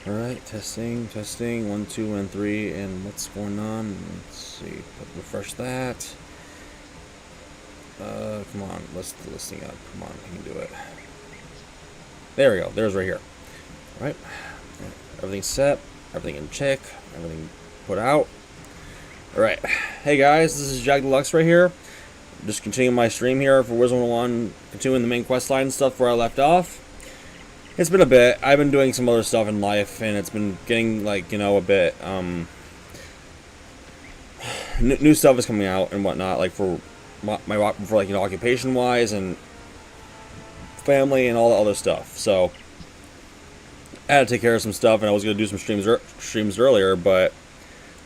Alright, testing, testing, 1, 2, and 3, and what's going on? Let's see, refresh that. Come on, let's do this thing up. Come on, we can do it. There we go, there's right here. Alright, everything's set, everything in check, everything put out. Alright, hey guys, this is Jack Deluxe right here. Just continuing my stream here for Wizard101, continuing the main quest line and stuff where I left off. It's been a bit. I've been doing some other stuff in life, and it's been getting, like, you know, a bit, new stuff is coming out and whatnot, like, for like, you know, occupation-wise, and family, and all the other stuff, so I had to take care of some stuff, and I was going to do some streams earlier, but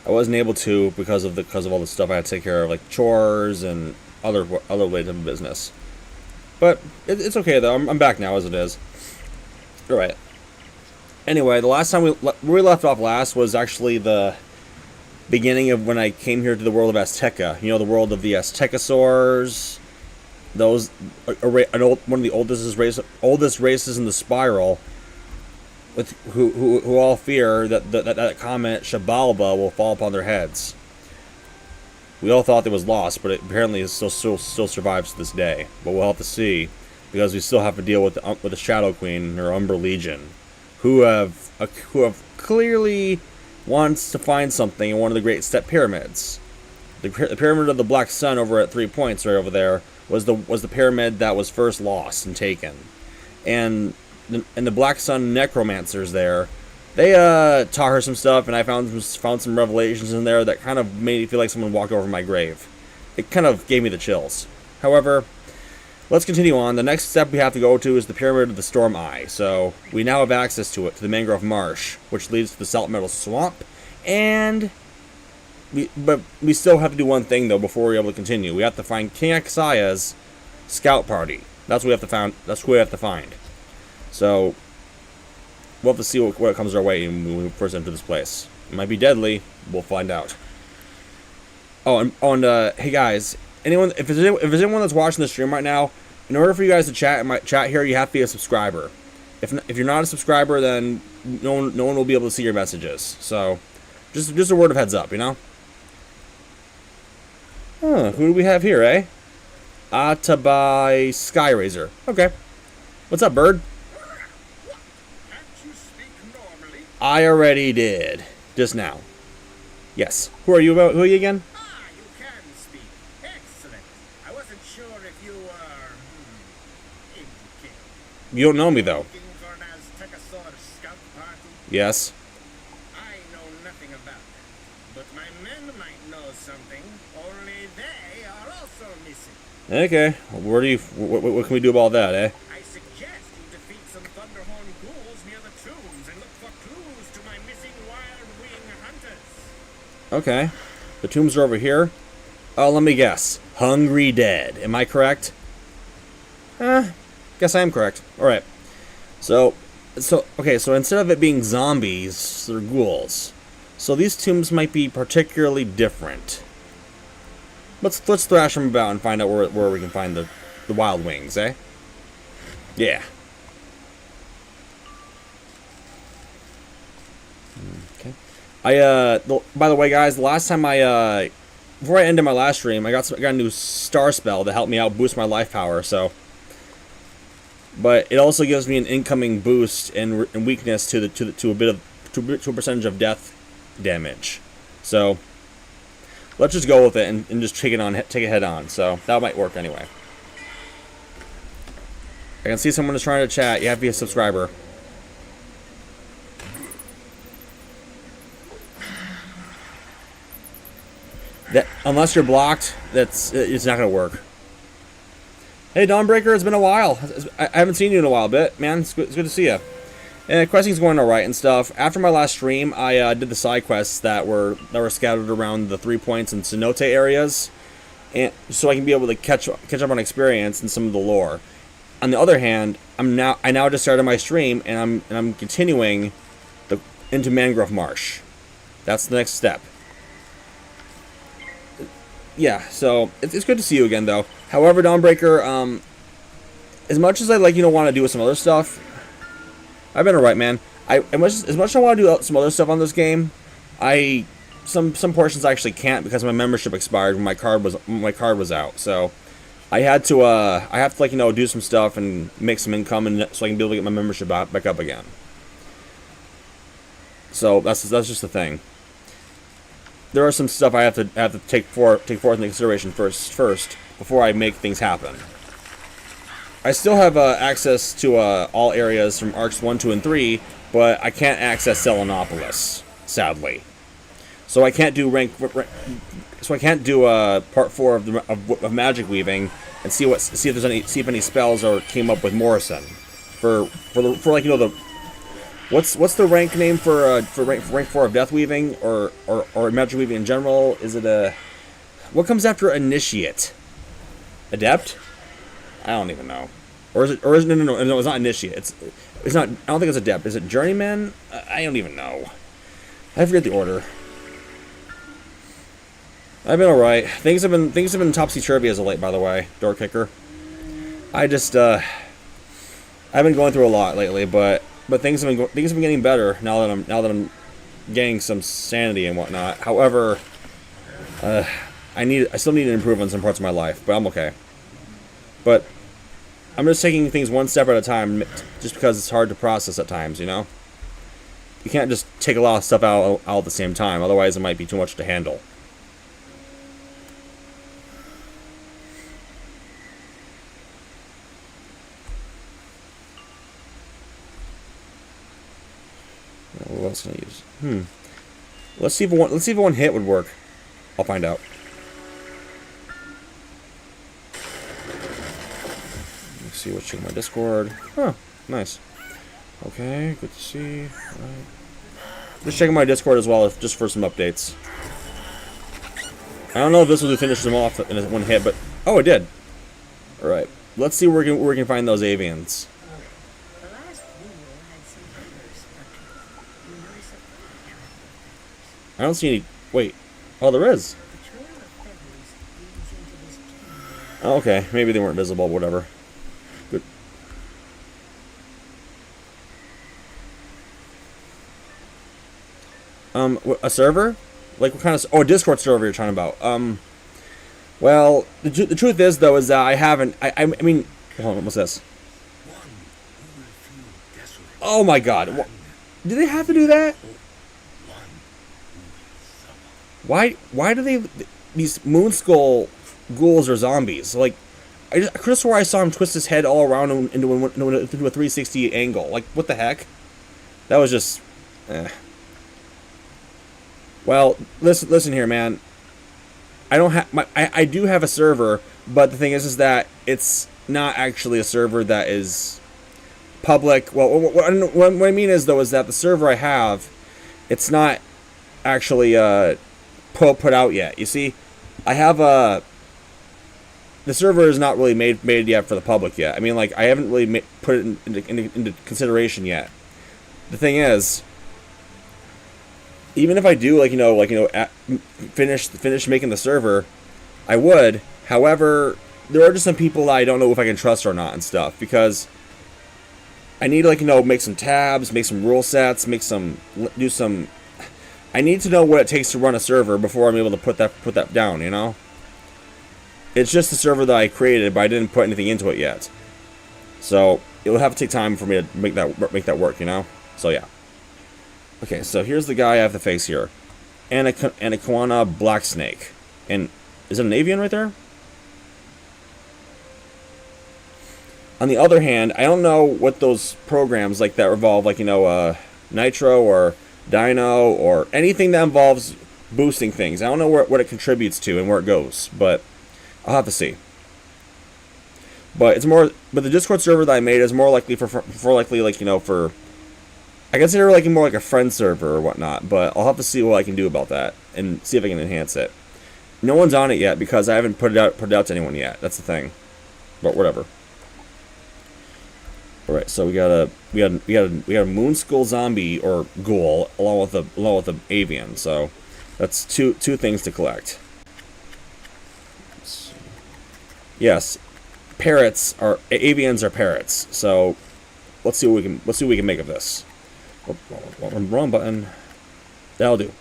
I wasn't able to because of all the stuff I had to take care of, like chores and other ways of business. But it's okay, though. I'm back now, as it is. Alright. Anyway, the last time where we left off last was actually the beginning of when I came here to the world of Azteca. You know, the world of the Aztecasaurs. Those one of the oldest races in the spiral, with who all fear that comet Shabalba will fall upon their heads. We all thought it was lost, but apparently it still survives to this day. But we'll have to see, because we still have to deal with the Shadow Queen and her Umber Legion, who have clearly wants to find something in one of the Great Step Pyramids. The Pyramid of the Black Sun over at 3 Points, right over there, was the pyramid that was first lost and taken, and the Black Sun necromancers there, they taught her some stuff, and I found some revelations in there that kind of made me feel like someone walked over my grave. It kind of gave me the chills. However, let's continue on. The next step we have to go to is the Pyramid of the Storm Eye. So we now have access to it, to the Mangrove Marsh, which leads to the Salt Meadow Swamp. And but we still have to do one thing though before we're able to continue. We have to find King Axaya's scout party. That's what we have to find. That's who we have to find. So we'll have to see what comes our way when we first enter this place. It might be deadly. We'll find out. Oh, and hey guys. If there's anyone that's watching the stream right now, in order for you guys to chat in my chat here, you have to be a subscriber. If you're not a subscriber, then no one will be able to see your messages. So, just a word of heads up, you know. Huh? Who do we have here, eh? Atabai Skyraiser. Okay. What's up, bird? Can't you speak normally? I already did just now. Yes. Who are you again? You can speak. Excellent. I wasn't sure if you were indicated. You don't know me though. Looking for an Aztecasaur scout party? Yes. I know nothing about that, but my men might know something. Only they are also missing. Okay. What can we do about that, eh? I suggest you defeat some Thunderhorn ghouls near the tombs and look for clues to my missing wild wing hunters. Okay. The tombs are over here. Oh, let me guess. Hungry Dead. Am I correct? Guess I am correct. Alright. So instead of it being zombies, they're ghouls. So these tombs might be particularly different. Let's thrash them about and find out where we can find the wild wings, eh? Yeah. Okay. By the way, guys, the last time before I ended my last stream, I got a new star spell to help me out boost my life power. So, but it also gives me an incoming boost and weakness to a percentage of death damage. So, let's just go with it and just take it head on. So that might work anyway. I can see someone is trying to chat. You have to be a subscriber. Unless you're blocked, it's not gonna work. Hey, Dawnbreaker, it's been a while. I haven't seen you in a while, man. It's good to see you. And questing's going alright and stuff. After my last stream, I did the side quests that were scattered around the 3 Points and Cenote areas, and so I can be able to catch up on experience and some of the lore. On the other hand, I now just started my stream, and I'm continuing into Mangrove Marsh. That's the next step. Yeah, so it's good to see you again, though. However, Dawnbreaker, as much as I want to do with some other stuff, I've been alright, man. As much as I want to do some other stuff on this game, some portions I actually can't because my membership expired when my card was out. So I have to like do some stuff and make some income, and so I can be able to get my membership back up again. So that's just the thing. There are some stuff I have to take forth into consideration first before I make things happen. I still have access to all areas from Arcs 1, 2, and 3, but I can't access Selenopolis, sadly. So I can't do part 4 of magic weaving and see if any spells came up with Morrison for what's the rank name for rank 4 of death weaving or magic weaving in general? Is it what comes after initiate? Adept? I don't even know. Or is it no, it's not initiate. It's not. I don't think it's adept. Is it journeyman? I don't even know. I forget the order. I've been alright. Things have been topsy-turvy as of late, by the way. Door kicker. I've been going through a lot lately, but things have been getting better now that I'm gaining some sanity and whatnot. However, I still need to improve on some parts of my life, but I'm okay. But I'm just taking things one step at a time, just because it's hard to process at times, you know? You can't just take a lot of stuff out at the same time, otherwise it might be too much to handle. What else can I use? Let's see if one hit would work. I'll find out. Let's see what's checking my Discord. Huh, nice. Okay, good to see. Right. Just checking my Discord as well, just for some updates. I don't know if this will finish them off in one hit, but oh, it did. All right, let's see where we can find those avians. I don't see any. Wait. Oh, there is. Oh, okay. Maybe they weren't visible. Whatever. Good. A server? Like what kind of? Oh, a Discord server you're talking about. Well, the truth is though is that I haven't. I mean, hold on. What's this? Oh my God! Do they have to do that? Why do these Moonskull ghouls are zombies? Like, I could have swore I saw him twist his head all around into a 360 angle. Like, what the heck? That was just, Well, listen here, man. I do have a server, but the thing is that it's not actually a server that is public. Well, what I mean is though is that the server I have, it's not actually put out yet. You see, I have the server is not really made yet for the public yet. I mean, like, I haven't really put it into consideration yet. The thing is, even if I do finish making the server, I would. However, there are just some people that I don't know if I can trust or not and stuff, because I need to make some tabs, make some rule sets, do some. I need to know what it takes to run a server before I'm able to put that down, you know? It's just a server that I created, but I didn't put anything into it yet. So, it'll have to take time for me to make that work, you know? So, yeah. Okay, so here's the guy I have to face here. Anaconda Black Snake. And is it an avian right there? On the other hand, I don't know what those programs like that involve, Nitro or Dino or anything that involves boosting things. I don't know what it contributes to and where it goes, but I'll have to see. But the Discord server that I made is more likely for I consider it more like a friend server or whatnot. But I'll have to see what I can do about that and see if I can enhance it. No one's on it yet because I haven't put it out to anyone yet. That's the thing. But whatever. All right, so we got a Moonskull zombie or ghoul along with the avian. So that's two things to collect. Yes, avians are parrots. So let's see what we can make of this. Wrong button. That'll do.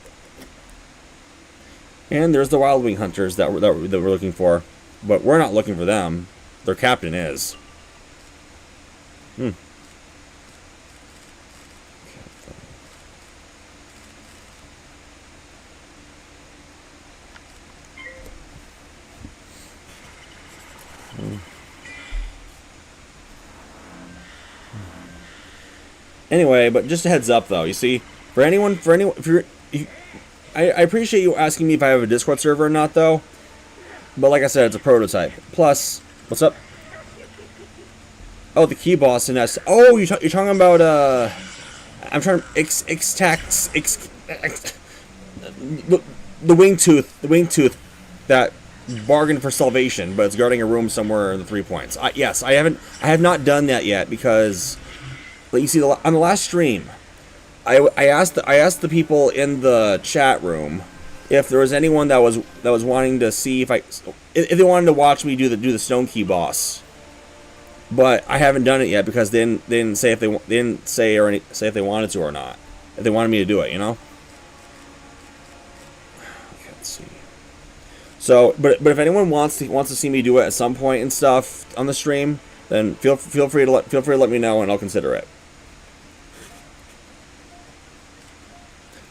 And there's the Wild Wing Hunters that we're looking for, but we're not looking for them. Their captain is. Anyway, but just a heads up, though. You see, I appreciate you asking me if I have a Discord server or not, though. But like I said, it's a prototype. Plus, what's up? Oh, the key boss in that. Oh, you're talking about I'm trying to the wingtooth that bargained for salvation, but it's guarding a room somewhere in the 3 points. Yes, I have not done that yet because. But you see, on the last stream, I asked the people in the chat room if there was anyone that was wanting to see if they wanted to watch me do the stone key boss. But I haven't done it yet because they didn't say if they wanted to or not. If they wanted me to do it, you know. Okay, let's see. So, but if anyone wants to see me do it at some point and stuff on the stream, then feel free to let me know and I'll consider it.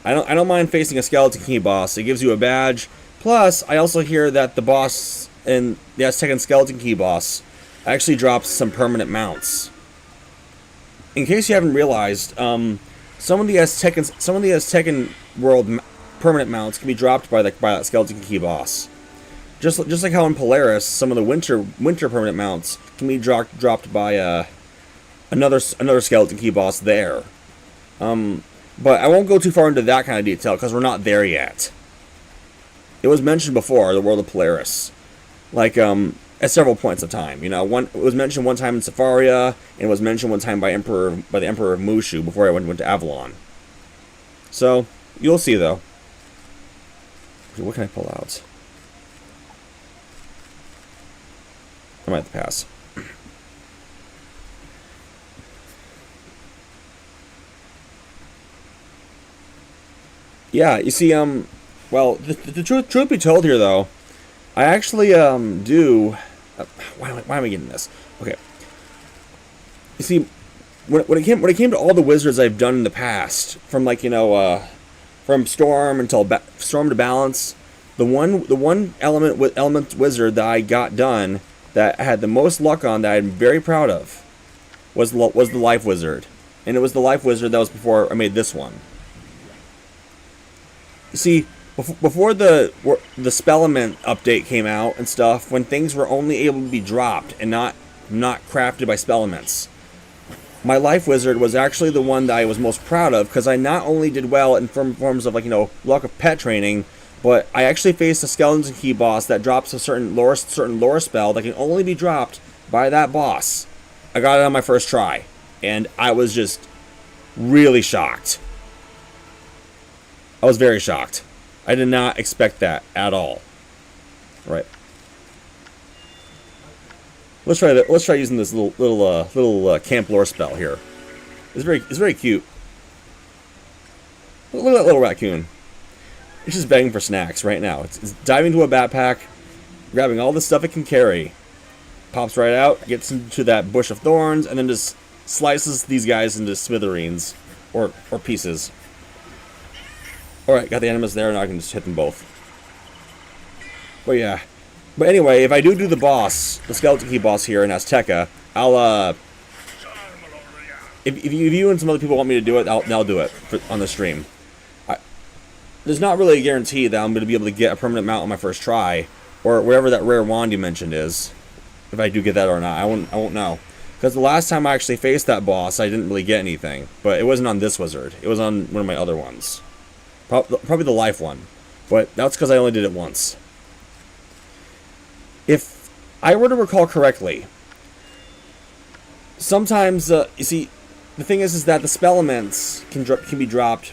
I don't mind facing a skeleton key boss. It gives you a badge. Plus, I also hear that the boss in the Aztecan skeleton key boss actually drops some permanent mounts. In case you haven't realized, some of the Aztecan world permanent mounts can be dropped by that skeleton key boss. Just like how in Polaris, some of the winter permanent mounts can be dropped by another skeleton key boss there. But I won't go too far into that kind of detail because we're not there yet. It was mentioned before, the world of Polaris, like at several points of time. You know, it was mentioned one time in Safaria, and it was mentioned one time by the Emperor of Mushu before I went to Avalon. So you'll see though. What can I pull out? I might have to pass. Yeah, you see, well, the truth be told here, though, I actually, do... why am I getting this? Okay. You see, when it came to all the wizards I've done in the past, from, like, you know, from Storm Storm to Balance, the one element wizard that I got done that I had the most luck on that I'm very proud of was the Life Wizard. And it was the Life Wizard that was before I made this one. See, before the Spellament update came out and stuff, when things were only able to be dropped and not crafted by Spellaments, my Life Wizard was actually the one that I was most proud of because I not only did well in forms of, like, you know, luck of pet training, but I actually faced a skeleton key boss that drops a certain lore spell that can only be dropped by that boss. I got it on my first try, and I was just really shocked. I was very shocked. I did not expect that at all. Right. Let's try that. Let's try using this little camp lore spell here. It's very cute. Look at that little raccoon. It's just begging for snacks right now. It's diving into a backpack, grabbing all the stuff it can carry, pops right out, gets into that bush of thorns, and then just slices these guys into smithereens or pieces. Alright, got the enemies there, and I can just hit them both. But yeah. But anyway, if I do the boss, the skeleton key boss here in Azteca, I'll, if you and some other people want me to do it, I'll do it on the stream. There's not really a guarantee that I'm going to be able to get a permanent mount on my first try, or whatever that rare wand you mentioned is. If I do get that or not, I won't know. Because the last time I actually faced that boss, I didn't really get anything. But it wasn't on this wizard. It was on one of my other ones. Probably the life one. But that's because I only did it once. If I were to recall correctly, sometimes, you see, the thing is that the spell elements can be dropped,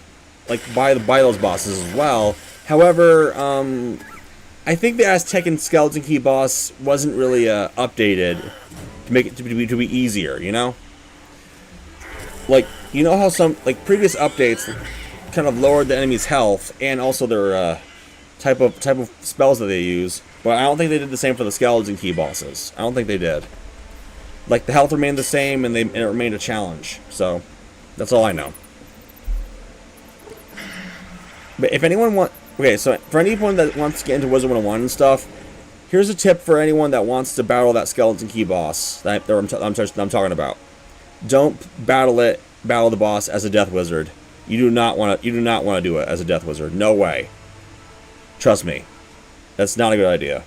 like, by those bosses as well. However, I think the Aztecan skeleton key boss wasn't really updated to make it to be easier, you know? like, you know how some, like, previous updates kind of lowered the enemy's health and also their type of spells that they use, but I don't think they did the same for the skeleton key bosses. I don't think they did. Like, the health remained the same, and it remained a challenge. So, that's all I know. But if anyone okay, so for anyone that wants to get into Wizard101 and stuff, here's a tip for anyone that wants to battle that skeleton key boss that I'm talking about. Don't battle the boss as a death wizard. You do not want to do it as a death wizard. No way. Trust me, that's not a good idea.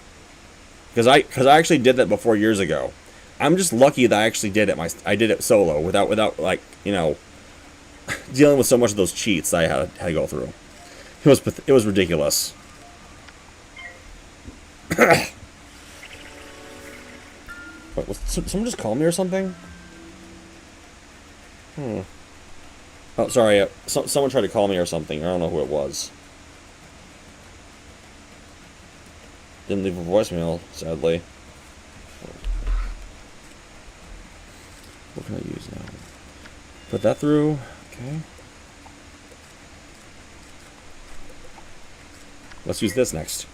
Because I actually did that before years ago. I'm just lucky that I actually did it. I did it solo without like, you know, dealing with so much of those cheats that I had to go through. It was ridiculous. Wait, someone just call me or something? Oh, sorry. Someone tried to call me or something. I don't know who it was. Didn't leave a voicemail, sadly. What can I use now? Put that through. Okay. Let's use this next.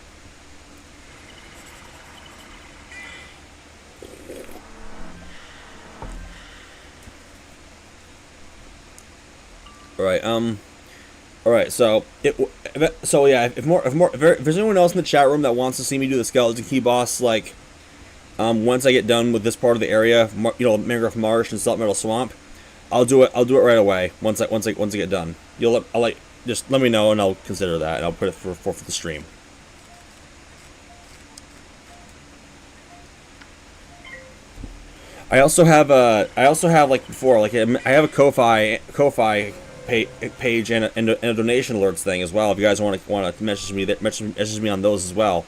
All right. All right. So yeah. If there's anyone else in the chat room that wants to see me do the skeleton key boss, like, once I get done with this part of the area, you know, Mangrove Marsh and Salt Meadow Swamp, I'll do it right away. Once I get done, just let me know and I'll consider that and I'll put it for the stream. I also have like before, like I have a Ko-Fi page and a donation alerts thing as well. If you guys want to message me on those as well,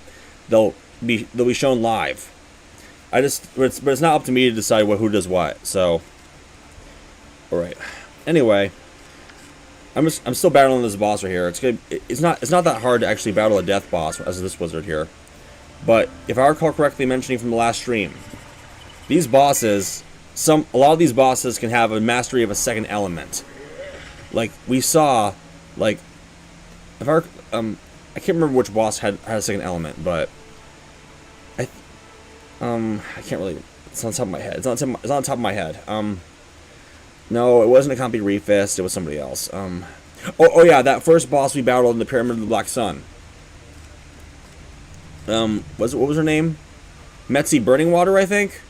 they'll be shown live. But it's not up to me to decide who does what. So, all right. Anyway, I'm still battling this boss right here. It's not that hard to actually battle a death boss as this wizard here. But if I recall correctly, mentioning from the last stream, these bosses, a lot of these bosses can have a mastery of a second element. Like we saw, like if I can't remember which boss had a second element, but I can't really. It's on top of my head. It's on top of my head. No, it wasn't a Compy Refist. It was somebody else. Oh yeah, that first boss we battled in the Pyramid of the Black Sun. What was her name? Metzi Burning Water, I think.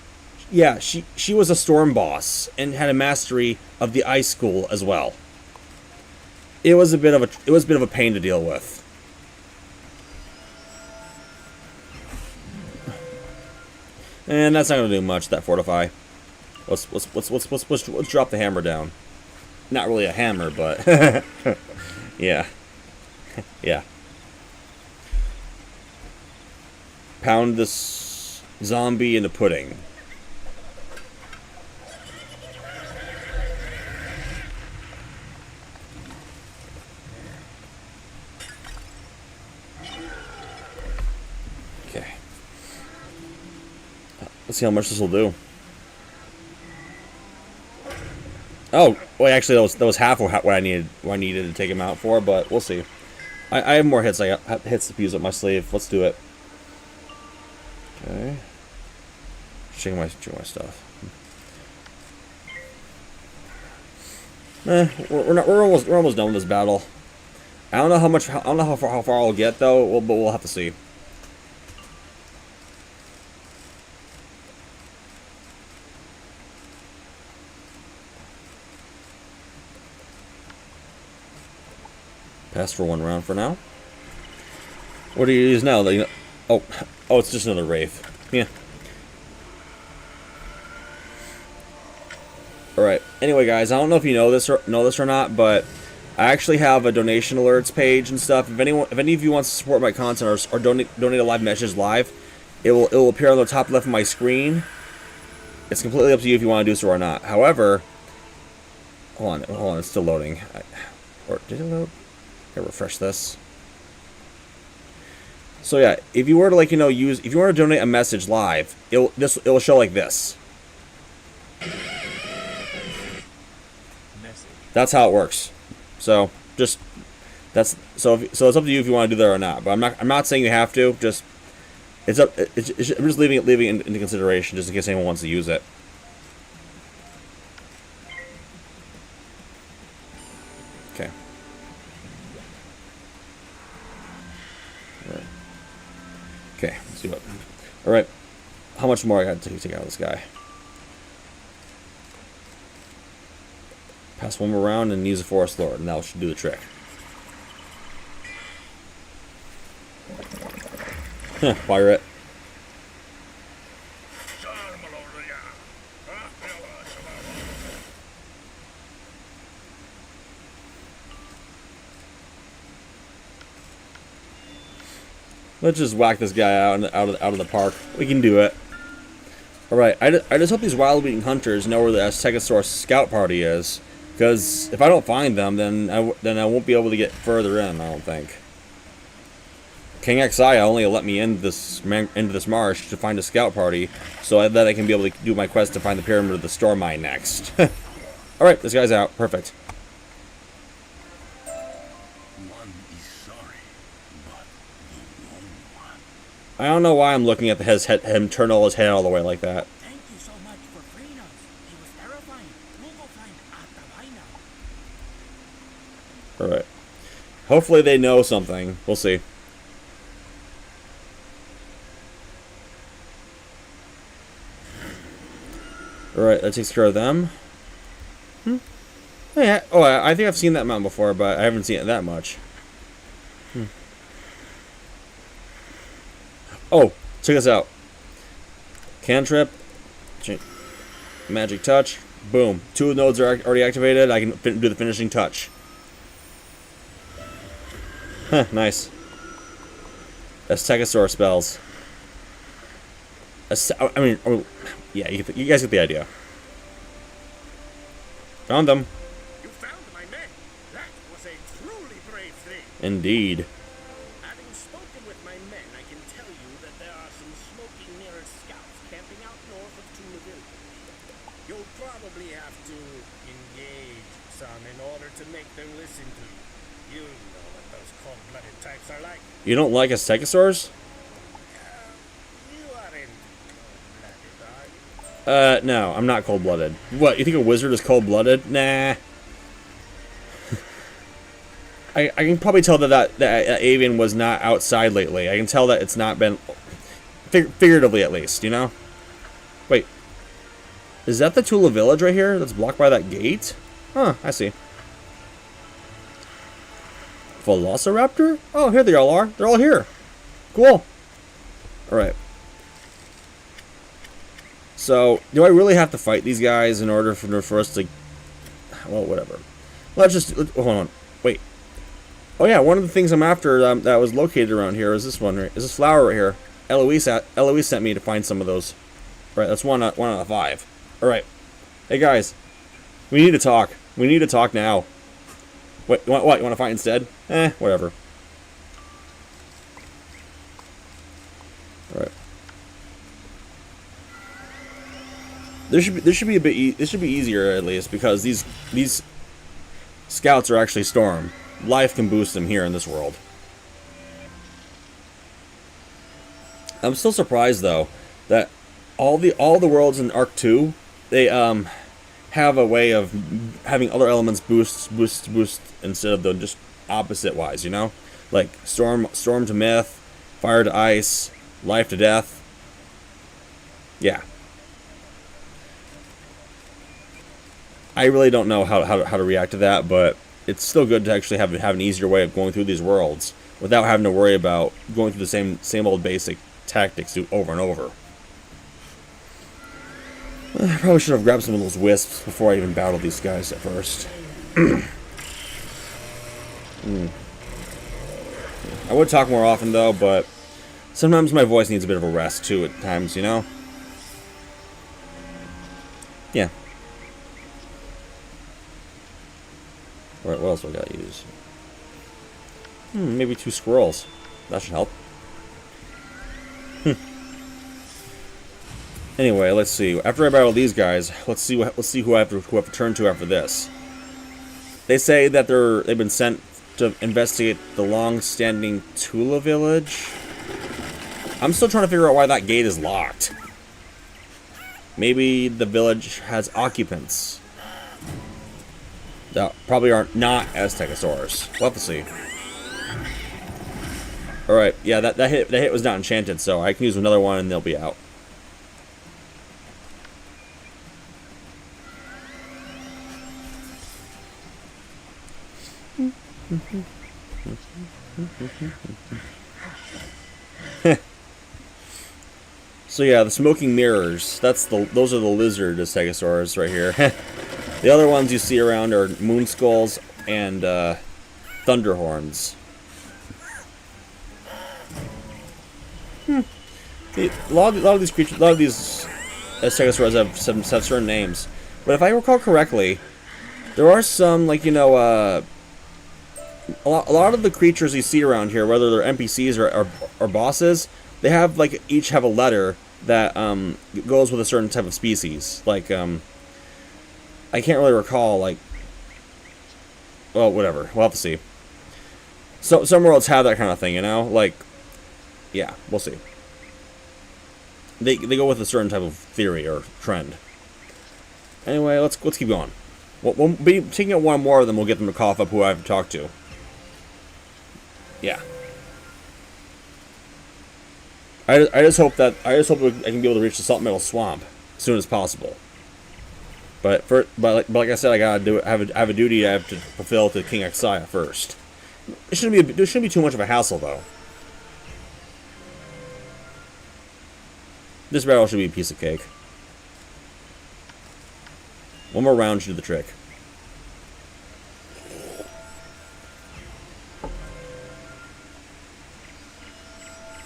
Yeah, she was a storm boss and had a mastery of the Ice School as well. It was a bit of a pain to deal with. And that's not gonna do much. That fortify. Let's drop the hammer down. Not really a hammer, but yeah, yeah. Pound this zombie into pudding. Okay. Let's see how much this will do. Oh, well, actually, that was half what I needed to take him out for, but we'll see. I have more hits. I got hits to use up my sleeve. Let's do it. Okay. Checking my stuff. We're almost done with this battle. I don't know how far I'll get though. But we'll have to see. Pass for one round for now. What do you use now? Oh, it's just another Wraith. Yeah. Alright. Anyway, guys, I don't know if you know this or not, but I actually have a donation alerts page and stuff. If any of you wants to support my content or donate a live message live, it will appear on the top left of my screen. It's completely up to you if you want to do so or not. However, hold on, it's still loading. Or did it load? Here, refresh this. So yeah, if you were to if you were to donate a message live, it'll show like this. That's how it works. So just so it's up to you if you want to do that or not. But I'm not saying you have to. Just it's up. I'm just leaving it into consideration just in case anyone wants to use it. Okay. All right. Okay. Let's do it. All right. How much more I got to take out of this guy? Pass one more round and use a Forest Lord, and that should do the trick. Pirate. Let's just whack this guy out of the park. We can do it. All right. I just hope these wild-eating hunters know where the Azteca scout party is, because if I don't find them, then I won't be able to get further in. I don't think. King XI only let me into this marsh to find a scout party, so that I can be able to do my quest to find the pyramid of the storm mine next. All right, this guy's out. Perfect. One is sorry, but the wrong one. I don't know why I'm looking at him turn all his head all the way like that. Thank you so much for freeing us. It was terrifying. We'll go find Azteca now. All right. Hopefully they know something. We'll see. Alright, that takes care of them. Oh, yeah. Oh, I think I've seen that mountain before, but I haven't seen it that much. Oh, check this out. Cantrip. Magic touch. Boom. 2 nodes are already activated. I can do the finishing touch. Huh, nice. Azteca spells. Yeah, you guys get the idea. Found them. You found my men. That was a truly brave thing. Indeed. Having spoken with my men, I can tell you that there are some smoking mirror scouts camping out north of Tula Village. You'll probably have to engage some in order to make them listen to you. You know what those cold-blooded types are like. You don't like Azteca? You aren't cold-blooded, are you? No, I'm not cold-blooded. What, you think a wizard is cold-blooded? Nah. I can probably tell that avian was not outside lately. I can tell that it's not been... figuratively, at least, you know? Wait. Is that the Tula Village right here that's blocked by that gate? Huh, I see. Velociraptor? Oh, here they all are. They're all here. Cool. Alright. So, do I really have to fight these guys in order for us to... Well, whatever. Hold on. Wait. Oh yeah, one of the things I'm after that was located around here is this one, right? Is this flower right here. Eloise sent me to find some of those. Right, that's one out of 5. Alright. Hey guys. We need to talk. We need to talk now. Wait, you want to fight instead? Whatever. Alright. This should be a bit. This should be easier at least because these scouts are actually storm. Life can boost them here in this world. I'm still surprised though that all the worlds in Arc 2 they have a way of having other elements boost instead of the just opposite wise, you know? Like storm to myth, fire to ice, life to death. Yeah. I really don't know how to react to that, but it's still good to actually have an easier way of going through these worlds without having to worry about going through the same old basic tactics over and over. I probably should have grabbed some of those wisps before I even battled these guys at first. I would talk more often though, but sometimes my voice needs a bit of a rest too at times, you know? Yeah. Alright, what else do I gotta use? Maybe 2 squirrels. That should help. Anyway, let's see. After I battle these guys, let's see who I have to turn to after this. They say that they've been sent to investigate the long-standing Tula village. I'm still trying to figure out why that gate is locked. Maybe the village has occupants that probably are not Aztecosaurs. We'll have to see. Alright, yeah, that hit was not enchanted, so I can use another one and they'll be out. So yeah, the smoking mirrors. Those are the lizard stegosaurs right here. The other ones you see around are moon skulls and thunderhorns. A lot of these creatures, a lot of these stegosaurs have certain names. But if I recall correctly, there are some, like, you know, a lot of the creatures you see around here, whether they're NPCs or bosses, they have, like, each have a letter that goes with a certain type of species. Like, I can't really recall, like, well, whatever. We'll have to see. So some worlds have that kind of thing, you know? Like, yeah, we'll see. They go with a certain type of theory or trend. Anyway, let's keep going. We'll be taking out one more, then we'll get them to cough up who I have to talk to. Yeah. I just hope I can be able to reach the salt metal swamp as soon as possible. But like I said, I gotta have a duty I have to fulfill to King Exia first. It shouldn't be too much of a hassle though. This battle should be a piece of cake. One more round should do the trick.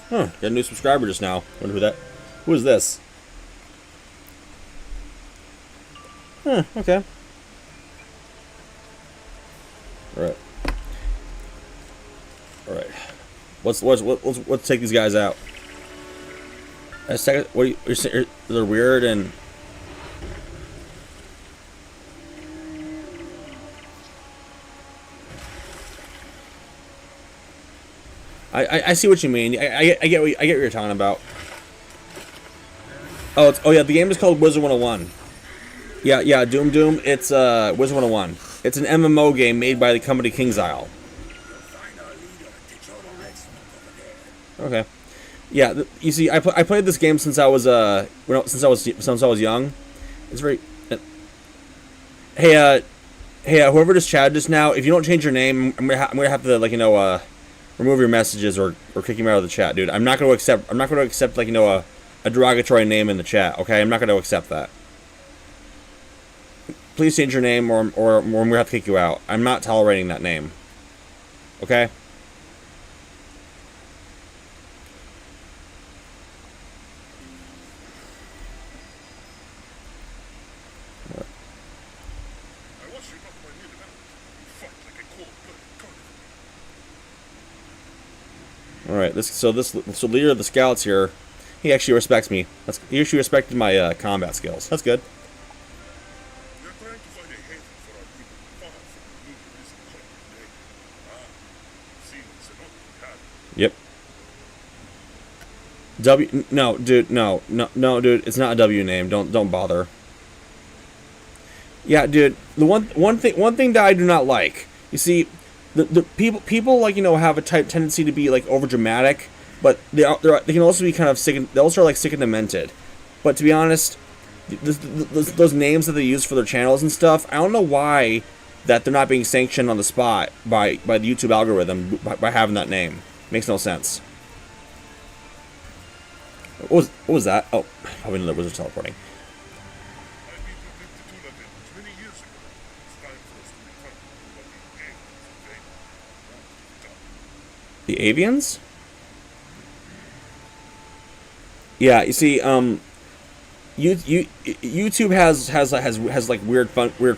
Huh, got a new subscriber just now. Wonder who is this? Huh, okay. Alright. Alright. Let's take these guys out. What are you saying? They're weird and I see what you mean. I get what you're talking about. Oh yeah, the game is called Wizard101. Yeah, Doom. It's Wizard101. It's an MMO game made by the company KingsIsle. Okay. Yeah, you see, I played this game since I was since I was young. It's very. Hey, whoever just chatted just now, if you don't change your name, I'm gonna have to, like, you know, remove your messages or kick you out of the chat, dude. I'm not gonna accept like, you know, a derogatory name in the chat. Okay, I'm not gonna accept that. Please change your name, or I'm gonna have to kick you out. I'm not tolerating that name. Okay. Alright, so leader of the scouts here, he actually respects me. He actually respected my combat skills. That's good. Yep. No, dude, it's not a W name. Don't bother. Yeah, dude, the one thing that I do not like, you see, the people like, you know, have a tendency to be, like, over dramatic, but they can also be kind of sick. They also are, like, sick and demented. But to be honest, those names that they use for their channels and stuff, I don't know why that they're not being sanctioned on the spot by the YouTube algorithm by having that name. Makes no sense. What was that? Oh, probably another wizard teleporting. The avians? Yeah, you see, YouTube has like weird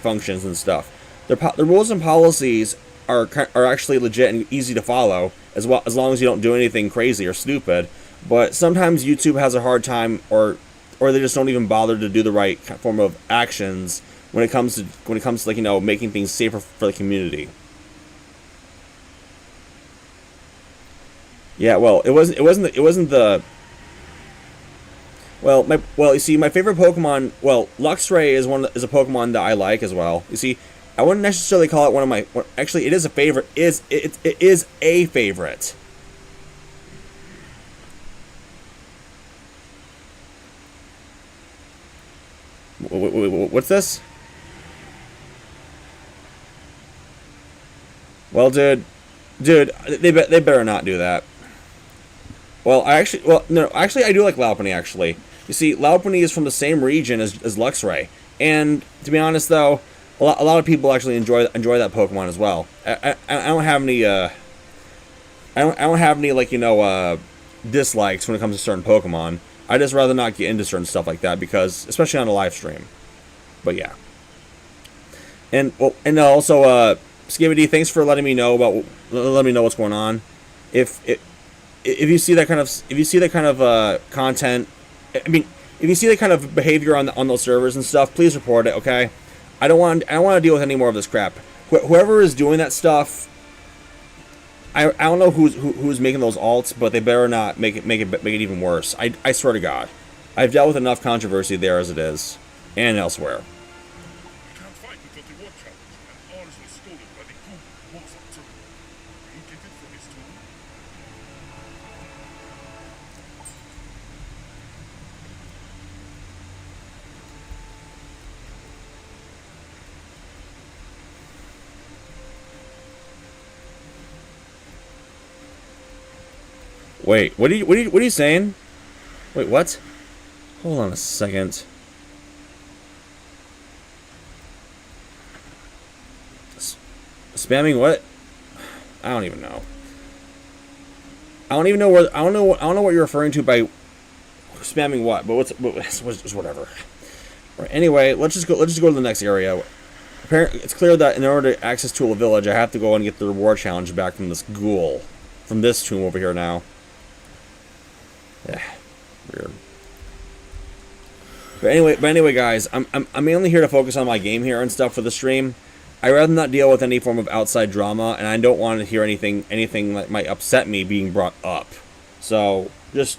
functions and stuff. Their rules and policies are actually legit and easy to follow, as long as you don't do anything crazy or stupid. But sometimes YouTube has a hard time, or they just don't even bother to do the right form of actions when it comes to like, you know, making things safer for the community. Yeah, well, it wasn't the. Well, you see, my favorite Pokemon. Well, Luxray is a Pokemon that I like as well. You see, I wouldn't necessarily call it one of my. Actually, it is a favorite. It is a favorite. What's this? Well, dude, they better not do that. Well, actually, I do like Lopunny, actually. You see, Lopunny is from the same region as Luxray. And, to be honest, though, a lot of people actually enjoy that Pokemon as well. I don't have any, I don't have any, like, you know, dislikes when it comes to certain Pokemon. I just rather not get into certain stuff like that, because, especially on a live stream. But, yeah. And, well, and also, Skibidi, thanks for letting me know what's going on. If you see that kind of content, I mean, if you see that kind of behavior on those servers and stuff, please report it, okay? I don't want to deal with any more of this crap. Whoever is doing that stuff, I don't know who's making those alts, but they better not make it even worse. I swear to God, I've dealt with enough controversy there as it is, and elsewhere. Wait, what are you saying? Wait, what? Hold on a second. Spamming what? I don't even know. I don't know what you're referring to by spamming what. But what's whatever. Right, anyway, let's just go to the next area. Apparently, it's clear that in order to access Tula Village, I have to go and get the reward challenge back from this ghoul, from this tomb over here now. Yeah, weird. But anyway, guys, I'm mainly here to focus on my game here and stuff for the stream. I'd rather not deal with any form of outside drama, and I don't want to hear anything that might upset me being brought up. So just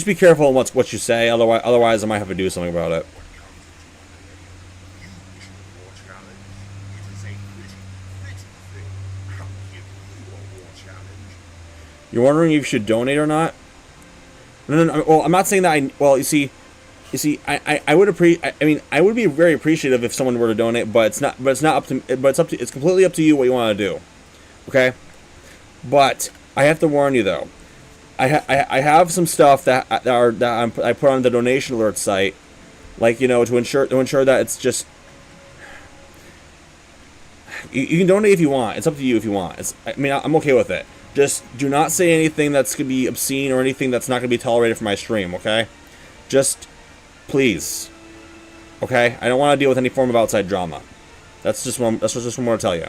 be careful on what you say. Otherwise, I might have to do something about it. You're wondering if you should donate or not? No. Well, I'm not saying that. Well, you see, I would I would be very appreciative if someone were to donate, but it's not up to. But it's completely up to you what you want to do. Okay. But I have to warn you though. I have some stuff that I put on the donation alert site, like, you know, to ensure that it's just. You can donate if you want. It's up to you if you want. I'm okay with it. Just do not say anything that's going to be obscene or anything that's not going to be tolerated for my stream, okay? Just, please. Okay? I don't want to deal with any form of outside drama. That's just what I want to tell you.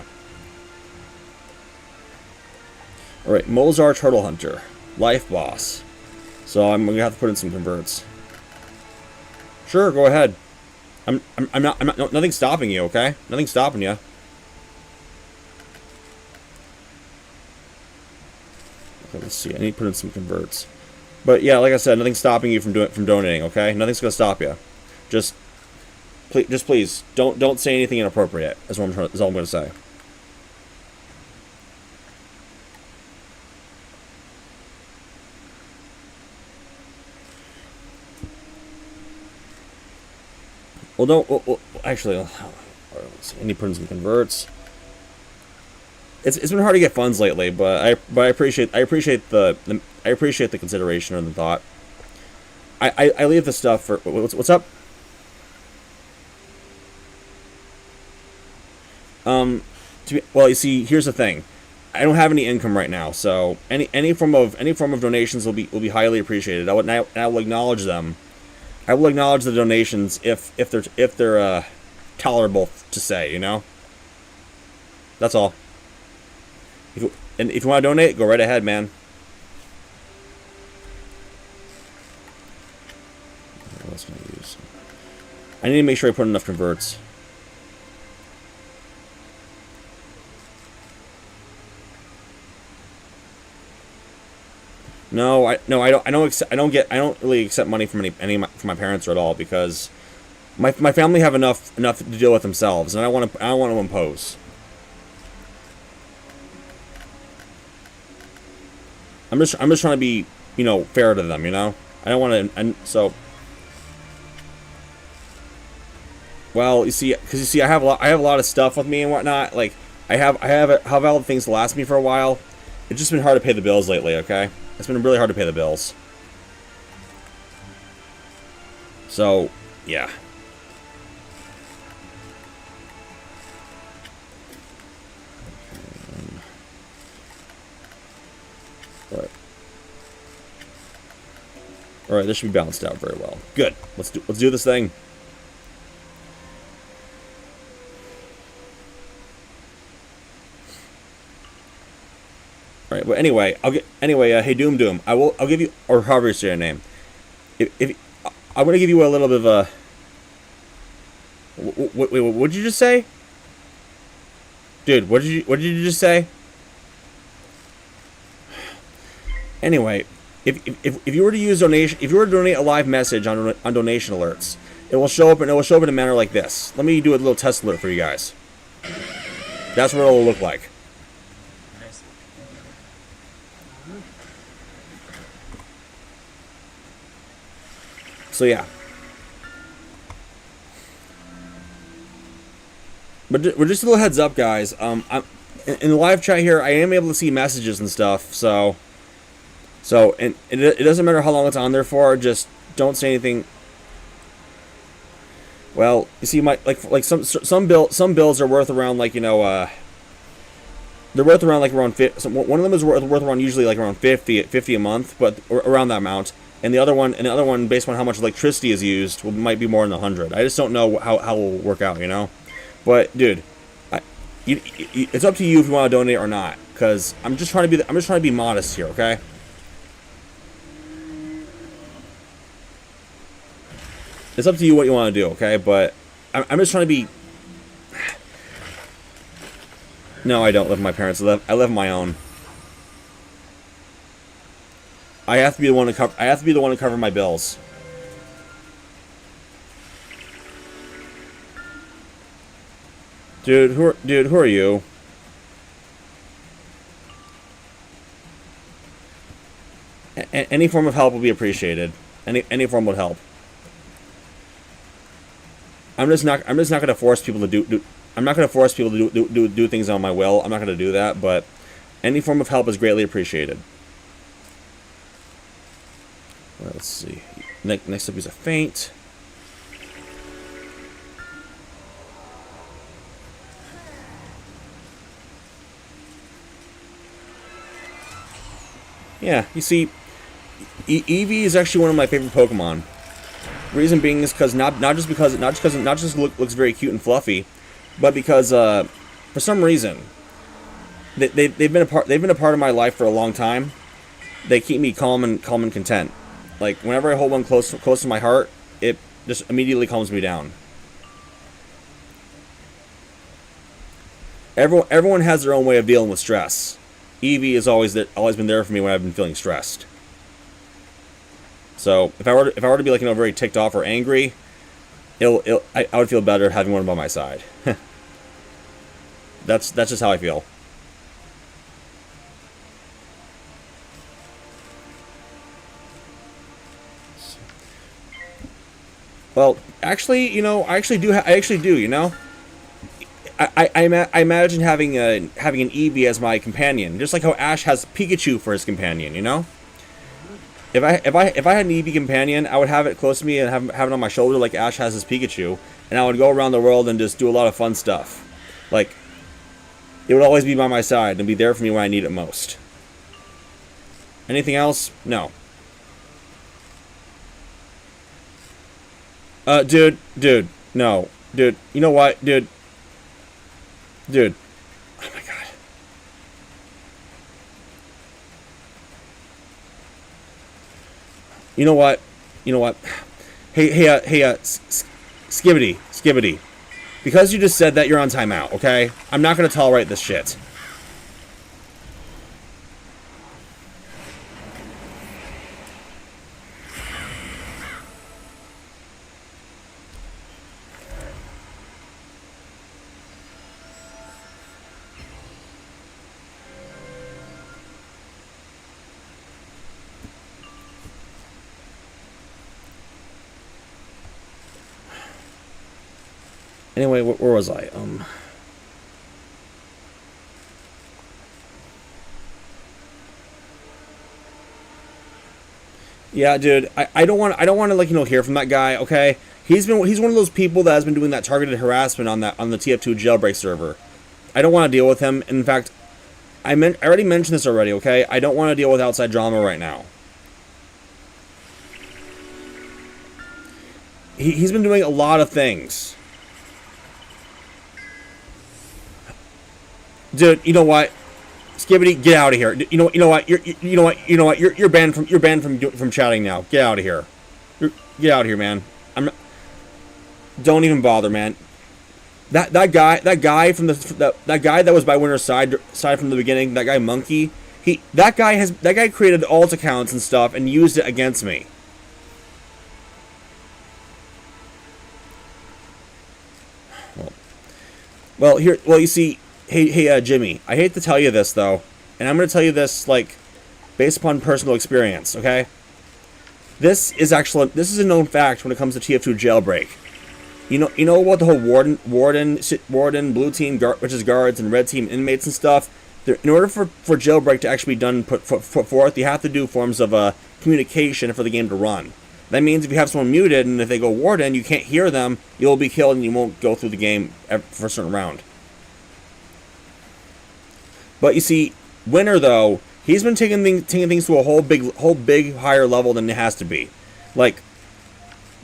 Alright, Mozart Turtle Hunter. Life Boss. So I'm going to have to put in some converts. Sure, go ahead. I'm not, nothing's stopping you, okay? Nothing's stopping you. Okay, let's see. I need to put in some converts. But yeah, like I said, nothing's stopping you from donating. Okay, nothing's gonna stop you. Just please don't say anything inappropriate. That's all I'm gonna say. Well, don't. Well, actually, let's see. I need to put in some converts. It's been hard to get funds lately, but I appreciate the consideration and the thought. I leave the stuff for what's up. Well, you see, here's the thing. I don't have any income right now, so any form of donations will be highly appreciated. I will acknowledge them. I will acknowledge the donations if they're tolerable to say, you know. That's all. If you want to donate, go right ahead, man. What else can I use? I need to make sure I put enough converts. No, I don't really accept money from from my parents at all because my family have enough to deal with themselves, and I don't want to impose. I'm just trying to be, you know, fair to them, you know? I don't want to, and so, well, you see, I have a lot of stuff with me and whatnot. Like, I have all the things to last me for a while. It's just been hard to pay the bills lately, okay? It's been really hard to pay the bills. So, yeah. All right, this should be balanced out very well. Good. Let's do this thing. All right. But anyway, hey Doom, I'll give you, or however you say your name. If I'm gonna give you a little bit of a. Wait, what did you just say? Dude, what did you just say? Anyway. If you were to use donation, if you were to donate a live message on donation alerts, it will show up in a manner like this. Let me do a little test alert for you guys. That's what it will look like. So yeah. But we're just a little heads up, guys. I'm in the live chat here. I am able to see messages and stuff. So and it doesn't matter how long it's on there for. Just don't say anything. Well, you see, some bills are worth around, like, you know, they're worth around like around 50. One of them is worth around usually like around 50 a month, but around that amount. And the other one, based on how much electricity is used, might be more than 100. I just don't know how it will work out, you know. But dude, it's up to you if you want to donate or not. Because I'm just trying to be modest here, okay? It's up to you what you want to do, okay? But I'm just trying to be. No, I don't live with my parents. I live on my own. I have to be the one to cover. I have to be the one to cover my bills. Dude, who are you? Any form of help will be appreciated. Any form would help. I'm just not going to force people to do. I'm not going to force people to do things on my will. I'm not going to do that. But any form of help is greatly appreciated. Well, let's see. Next up is a feint. Yeah, you see, Eevee is actually one of my favorite Pokemon. Reason being is because not just because it looks very cute and fluffy, but because for some reason they've been a part of my life for a long time. They keep me calm and content. Like whenever I hold one close to my heart, it just immediately calms me down. Everyone has their own way of dealing with stress. Eevee has always been there for me when I've been feeling stressed. So if I were to be, like, you know, very ticked off or angry, I would feel better having one by my side. That's just how I feel. Well, actually, you know, I actually do, you know. I imagine having an Eevee as my companion, just like how Ash has Pikachu for his companion, you know. If I had an Eevee companion, I would have it close to me and have it on my shoulder like Ash has his Pikachu, and I would go around the world and just do a lot of fun stuff. Like, it would always be by my side and be there for me when I need it most. Anything else? No. Dude, no. Dude, you know what? Dude. Oh my god. You know what? Hey, Skibbity. Because you just said that, you're on timeout, okay? I'm not gonna tolerate this shit. Anyway, where was I? Yeah, dude, I don't want to like hear from that guy. Okay, he's one of those people that has been doing that targeted harassment on the TF2 jailbreak server. I don't want to deal with him. In fact, I already mentioned this already. Okay, I don't want to deal with outside drama right now. He's been doing a lot of things. Dude, you know what? Skibbity, get out of here. You know what? You're banned from chatting now. Get out of here. Get out of here, man. Don't even bother, man. That guy that was by Winner's side from the beginning. That guy Monkey. That guy created alt accounts and stuff and used it against me. Well, you see, hey, Jimmy, I hate to tell you this, though, and I'm going to tell you this, like, based upon personal experience, okay? This is a known fact when it comes to TF2 jailbreak. You know about the whole warden, blue team, which is guards, and red team inmates and stuff? In order for jailbreak to actually be done, put forth, you have to do forms of communication for the game to run. That means if you have someone muted and if they go warden, you can't hear them, you'll be killed and you won't go through the game for a certain round. But you see, Winner though, he's been taking things to a whole big higher level than it has to be. Like,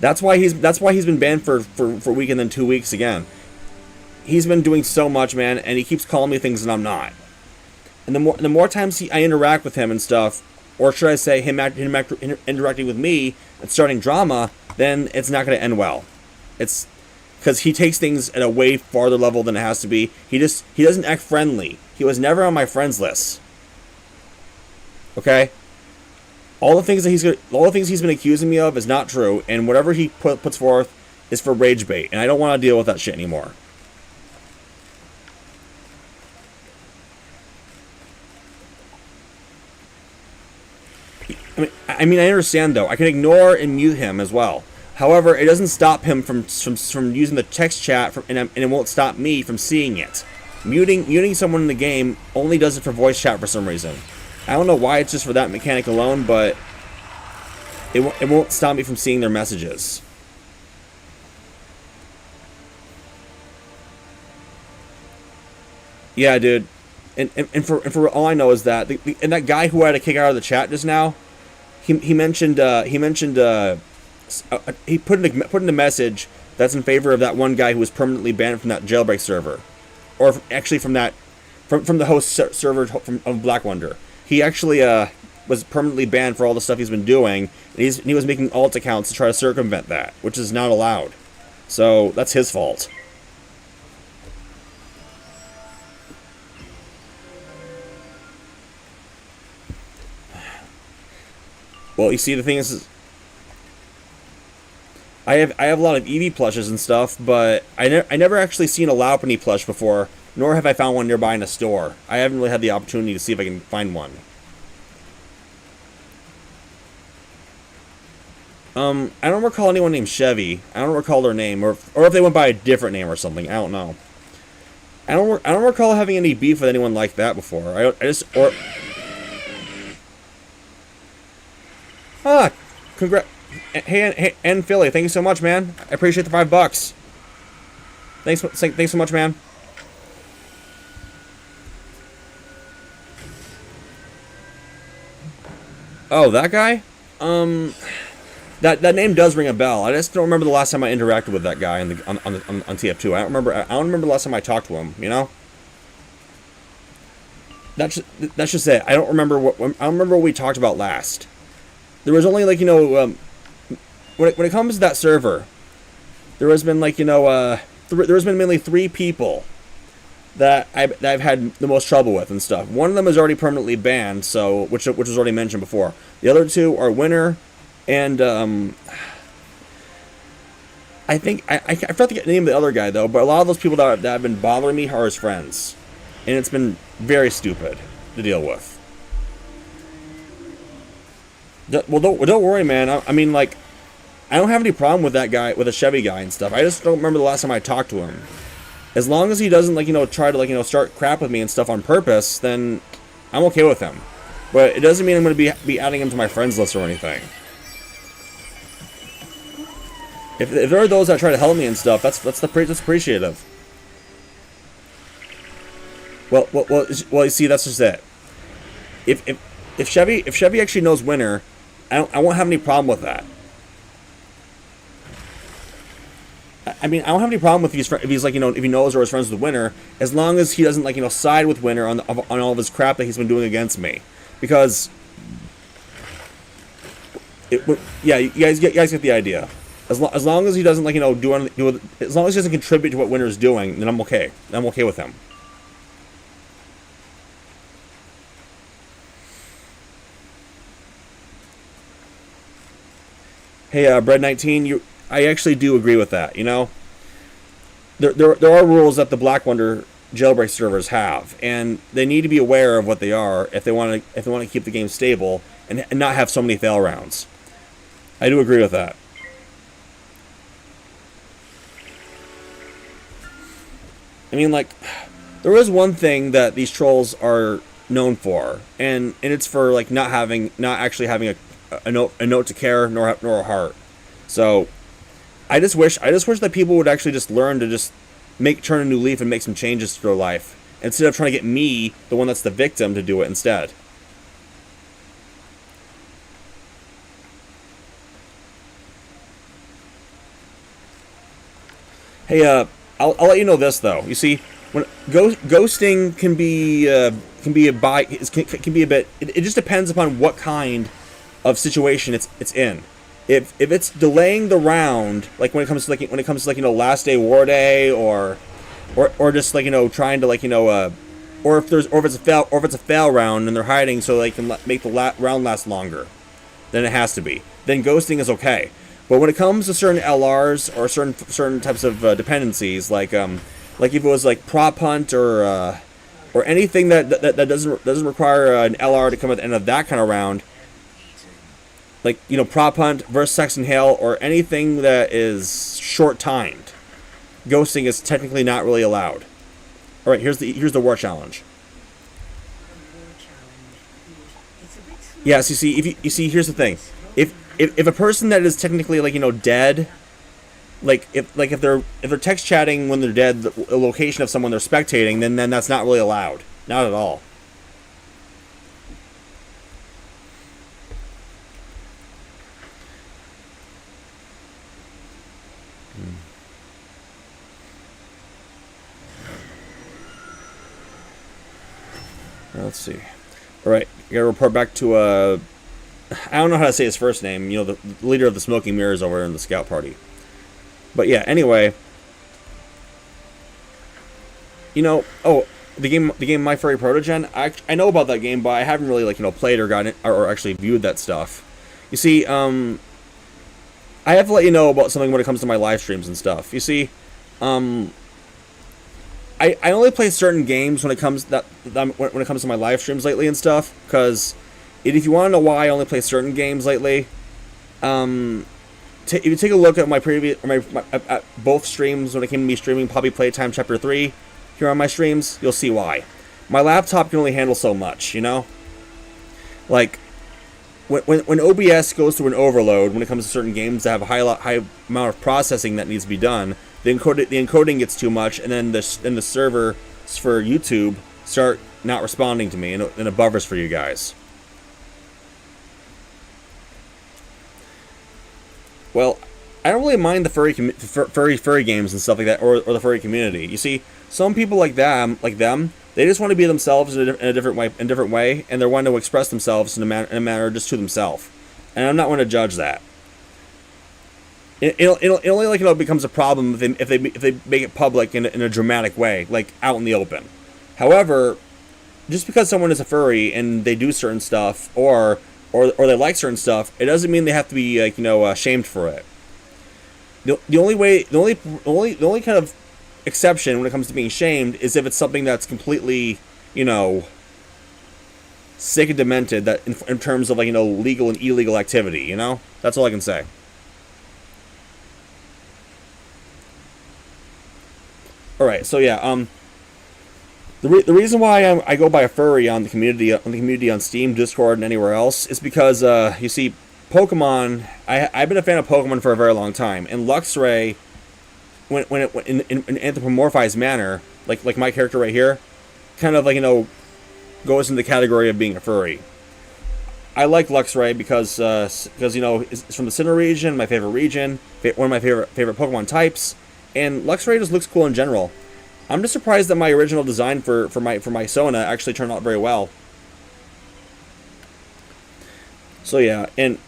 that's why he's been banned for a week and then 2 weeks again. He's been doing so much, man, and he keeps calling me things that I'm not. And the more times I interact with him and stuff, or should I say him interacting with me and starting drama, then it's not going to end well. It's because he takes things at a way farther level than it has to be. He doesn't act friendly. He was never on my friends list. Okay? All the things he's been accusing me of is not true, and whatever he puts forth is for rage bait, and I don't want to deal with that shit anymore. I mean, I understand though. I can ignore and mute him as well. However, it doesn't stop him from using the text chat, and it won't stop me from seeing it. Muting someone in the game only does it for voice chat for some reason. I don't know why it's just for that mechanic alone, but it won't stop me from seeing their messages. Yeah, dude. And for all I know is that and that guy who I had to kick out of the chat just now, he mentioned he put in a message that's in favor of that one guy who was permanently banned from that jailbreak server, or actually from the host server of Black Wonder. He actually was permanently banned for all the stuff he's been doing, and he was making alt accounts to try to circumvent that, which is not allowed. So that's his fault. Well, you see, the thing is I have a lot of Eevee plushes and stuff, but I never actually seen a Lopunny plush before, nor have I found one nearby in a store. I haven't really had the opportunity to see if I can find one. I don't recall anyone named Chevy. I don't recall their name, or if they went by a different name or something. I don't know. I don't recall having any beef with anyone like that before. Congrats. Hey, and Philly, thank you so much, man. I appreciate the $5. Thanks so much, man. Oh, that guy? That name does ring a bell. I just don't remember the last time I interacted with that guy on TF2. I don't remember the last time I talked to him. You know. That's just it. I don't remember what we talked about last. There was only, like, when it comes to that server, there has been, like, there has been mainly 3 people that I've had the most trouble with and stuff. One of them is already permanently banned, so which was already mentioned before. The other 2 are Winner and I think I forgot to get the name of the other guy though. But a lot of those people that have been bothering me are his friends, and it's been very stupid to deal with. Well, don't worry, man. I mean, like, I don't have any problem with that guy, with a Chevy guy and stuff. I just don't remember the last time I talked to him. As long as he doesn't, like, try to, start crap with me and stuff on purpose, then I'm okay with him. But it doesn't mean I'm going to be adding him to my friends list or anything. If there are those that try to help me and stuff, that's appreciative. Well, you see, that's just it. If Chevy actually knows Winter, I won't have any problem with that. I mean, I don't have any problem with if he's like, if he knows or is friends with Winter, as long as he doesn't, like, side with Winter on all of his crap that he's been doing against me, because yeah, you guys get the idea. As long as he doesn't, like, as long as he doesn't contribute to what Winter's doing, then I'm okay. I'm okay with him. Hey, Bread19, I actually do agree with that. There are rules that the Black Wonder jailbreak servers have, and they need to be aware of what they are if they want to keep the game stable and not have so many fail rounds. I do agree with that. I mean, like, there is one thing that these trolls are known for, and it's for, like, not actually having a note to care nor a heart. So I just wish that people would actually just learn to just turn a new leaf and make some changes to their life, instead of trying to get me, the one that's the victim, to do it instead. Hey, I'll let you know this though. You see, when ghosting can be a bit. It just depends upon what kind of situation it's in. If it's delaying the round, like when it comes to last day war day, or just, like, trying to, like, or if it's a fail round and they're hiding so they can make the round last longer, then it has to be. Then ghosting is okay. But when it comes to certain LRs or certain types of dependencies, like if it was like prop hunt or anything that doesn't require an LR to come at the end of that kind of round, like, prop hunt versus sex and hail, or anything that is short timed, ghosting is technically not really allowed. All right, here's the war challenge. Yes, you see, here's the thing. If a person that is technically, like, dead, like if they're text chatting when they're dead, the location of someone they're spectating, then that's not really allowed. Not at all. Let's see. All right, I gotta report back to I don't know how to say his first name. The leader of the Smoking Mirrors over in the Scout Party. But yeah, anyway. Oh, the game My Furry Protogen. I know about that game, but I haven't really, like, played or gotten it, or actually viewed that stuff. You see, I have to let you know about something when it comes to my live streams and stuff. You see, I only play certain games when it comes to my live streams lately and stuff, because if you want to know why I only play certain games lately, if you take a look at my previous at both streams when it came to me streaming Poppy Playtime Chapter 3 here on my streams, you'll see why. My laptop can only handle so much, Like, when OBS goes through an overload when it comes to certain games that have a high amount of processing that needs to be done, the encoding gets too much, and then the servers for YouTube start not responding to me, and it buffers for you guys. Well, I don't really mind the furry games and stuff like that, or the furry community. You see, some people like them, they just want to be themselves in a different way, and they're wanting to express themselves in a manner just to themselves. And I'm not going to judge that. It only, like, becomes a problem if they make it public in a dramatic way, like out in the open. However, just because someone is a furry and they do certain stuff, or they like certain stuff, it doesn't mean they have to be, like, shamed for it. The only kind of exception when it comes to being shamed is if it's something that's completely, sick and demented, that in terms of, like, legal and illegal activity. That's all I can say. All right, so yeah, the reason why I go by a furry on the community on Steam, Discord, and anywhere else is because you see, Pokemon. I've been a fan of Pokemon for a very long time, and Luxray, when it in an anthropomorphized manner, like my character right here, kind of like goes in the category of being a furry. I like Luxray because it's from the Sinnoh region, my favorite region, one of my favorite Pokemon types, and Luxray just looks cool in general. I'm just surprised that my original design for my Sona actually turned out very well. So yeah, and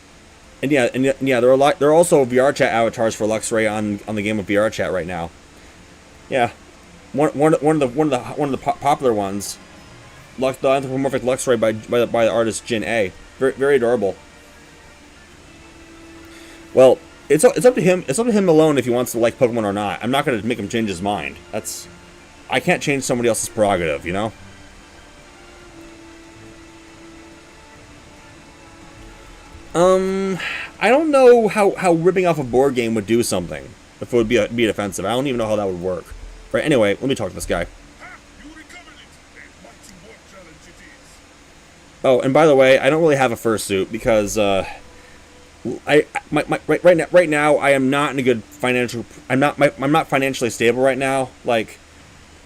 yeah, there are also VR chat avatars for Luxray on the game of VR chat right now. Yeah, one of the popular ones, the anthropomorphic Luxray by the artist Jin A. Very, very adorable. Well, it's up to him. It's up to him alone if he wants to like Pokemon or not. I'm not going to make him change his mind. I can't change somebody else's prerogative, you know? I don't know how ripping off a board game would do something. If it would be defensive. I don't even know how that would work. Right, anyway, let me talk to this guy. Oh, and by the way, I don't really have a fursuit because right now I am not in a good financial. I'm not financially stable right now. Like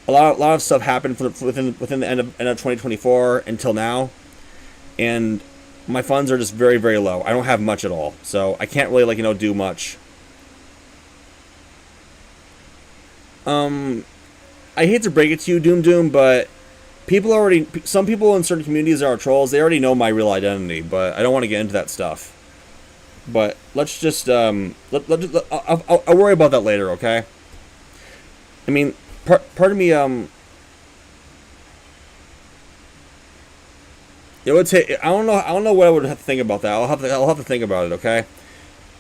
a lot of stuff happened within the end of 2024 until now, and my funds are just very, very low. I don't have much at all, so I can't really do much. I hate to break it to you, Doom, but some people in certain communities are trolls. They already know my real identity, but I don't want to get into that stuff. But let's just I'll worry about that later, okay? I mean, part of me it would take. I don't know what I would have to think about that. I'll have to think about it, okay?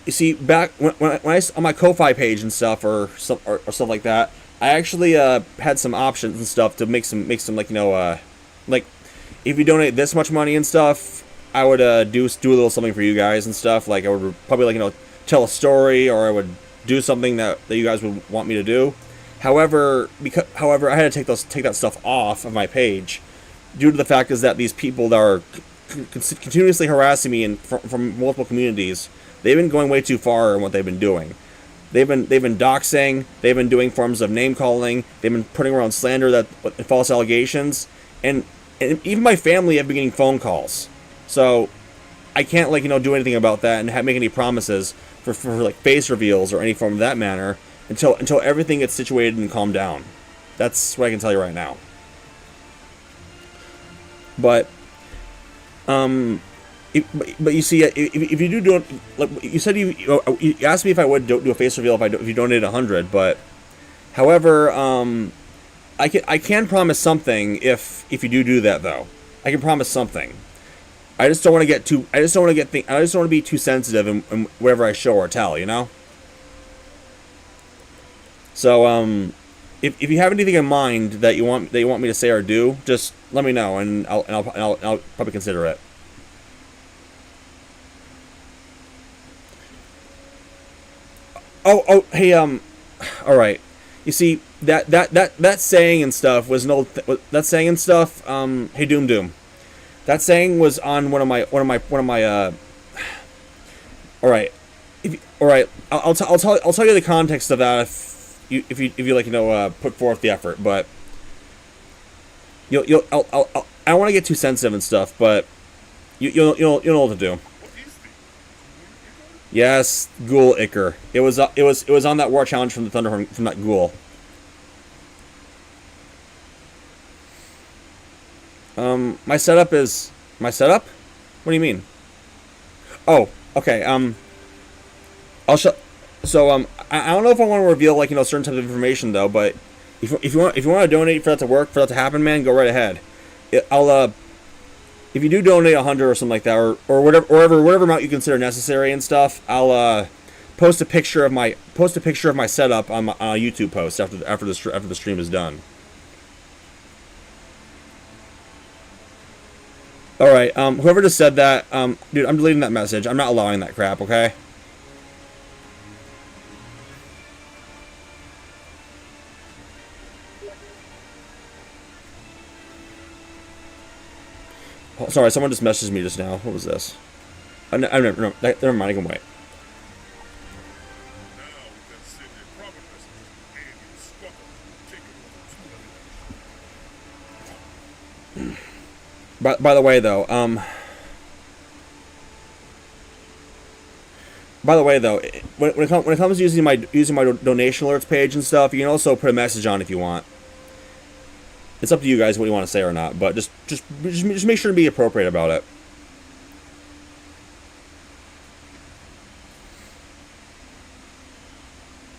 You see, back when I on my Ko-Fi page and stuff or stuff like that, I actually had some options and stuff to make some like if you donate this much money and stuff, I would do a little something for you guys and stuff. Like I would probably tell a story, or I would do something that you guys would want me to do. However, I had to take that stuff off of my page due to the fact is that these people that are continuously harassing me from multiple communities, they've been going way too far in what they've been doing. They've been doxing. They've been doing forms of name calling. They've been putting around slander false allegations, and even my family have been getting phone calls. So I can't do anything about that and make any promises for face reveals or any form of that manner until everything gets situated and calmed down. That's what I can tell you right now. But but you see, if you do like you said, you asked me if I would do a face reveal if you donated 100. But however, I can promise something if you do that though. I can promise something. I just don't want to be too sensitive in whatever I show or tell, you know. So if you have anything in mind that you want me to say or do, just let me know and I'll probably consider it. Oh, hey, all right. You see, that saying and stuff was an old. That saying and stuff. Hey, Doom. That saying was on one of my. All right. All right. I'll tell you the context of that if you put forth the effort. But I don't want to get too sensitive and stuff, but you'll know what to do. Yes, Ghoul Icker. It was on that war challenge from the Thunderhorn from that Ghoul. My setup. What do you mean? Oh, okay. I'll show. So I don't know if I want to reveal certain types of information though, but if you want to donate for that to work, for that to happen, man, go right ahead. If you do donate 100 or something like that, or whatever amount you consider necessary and stuff, I'll post a picture of my setup on a YouTube post after the stream is done. All right, whoever just said that, dude, I'm deleting that message. I'm not allowing that crap. Okay. Oh, sorry, someone just messaged me just now. What was this? I never mind. I can wait. Now we can send a proper message to the alien squabble, taking over the By the way, though, when it comes to using my donation alerts page and stuff, you can also put a message on if you want. It's up to you guys what you want to say or not, but just make sure to be appropriate about it.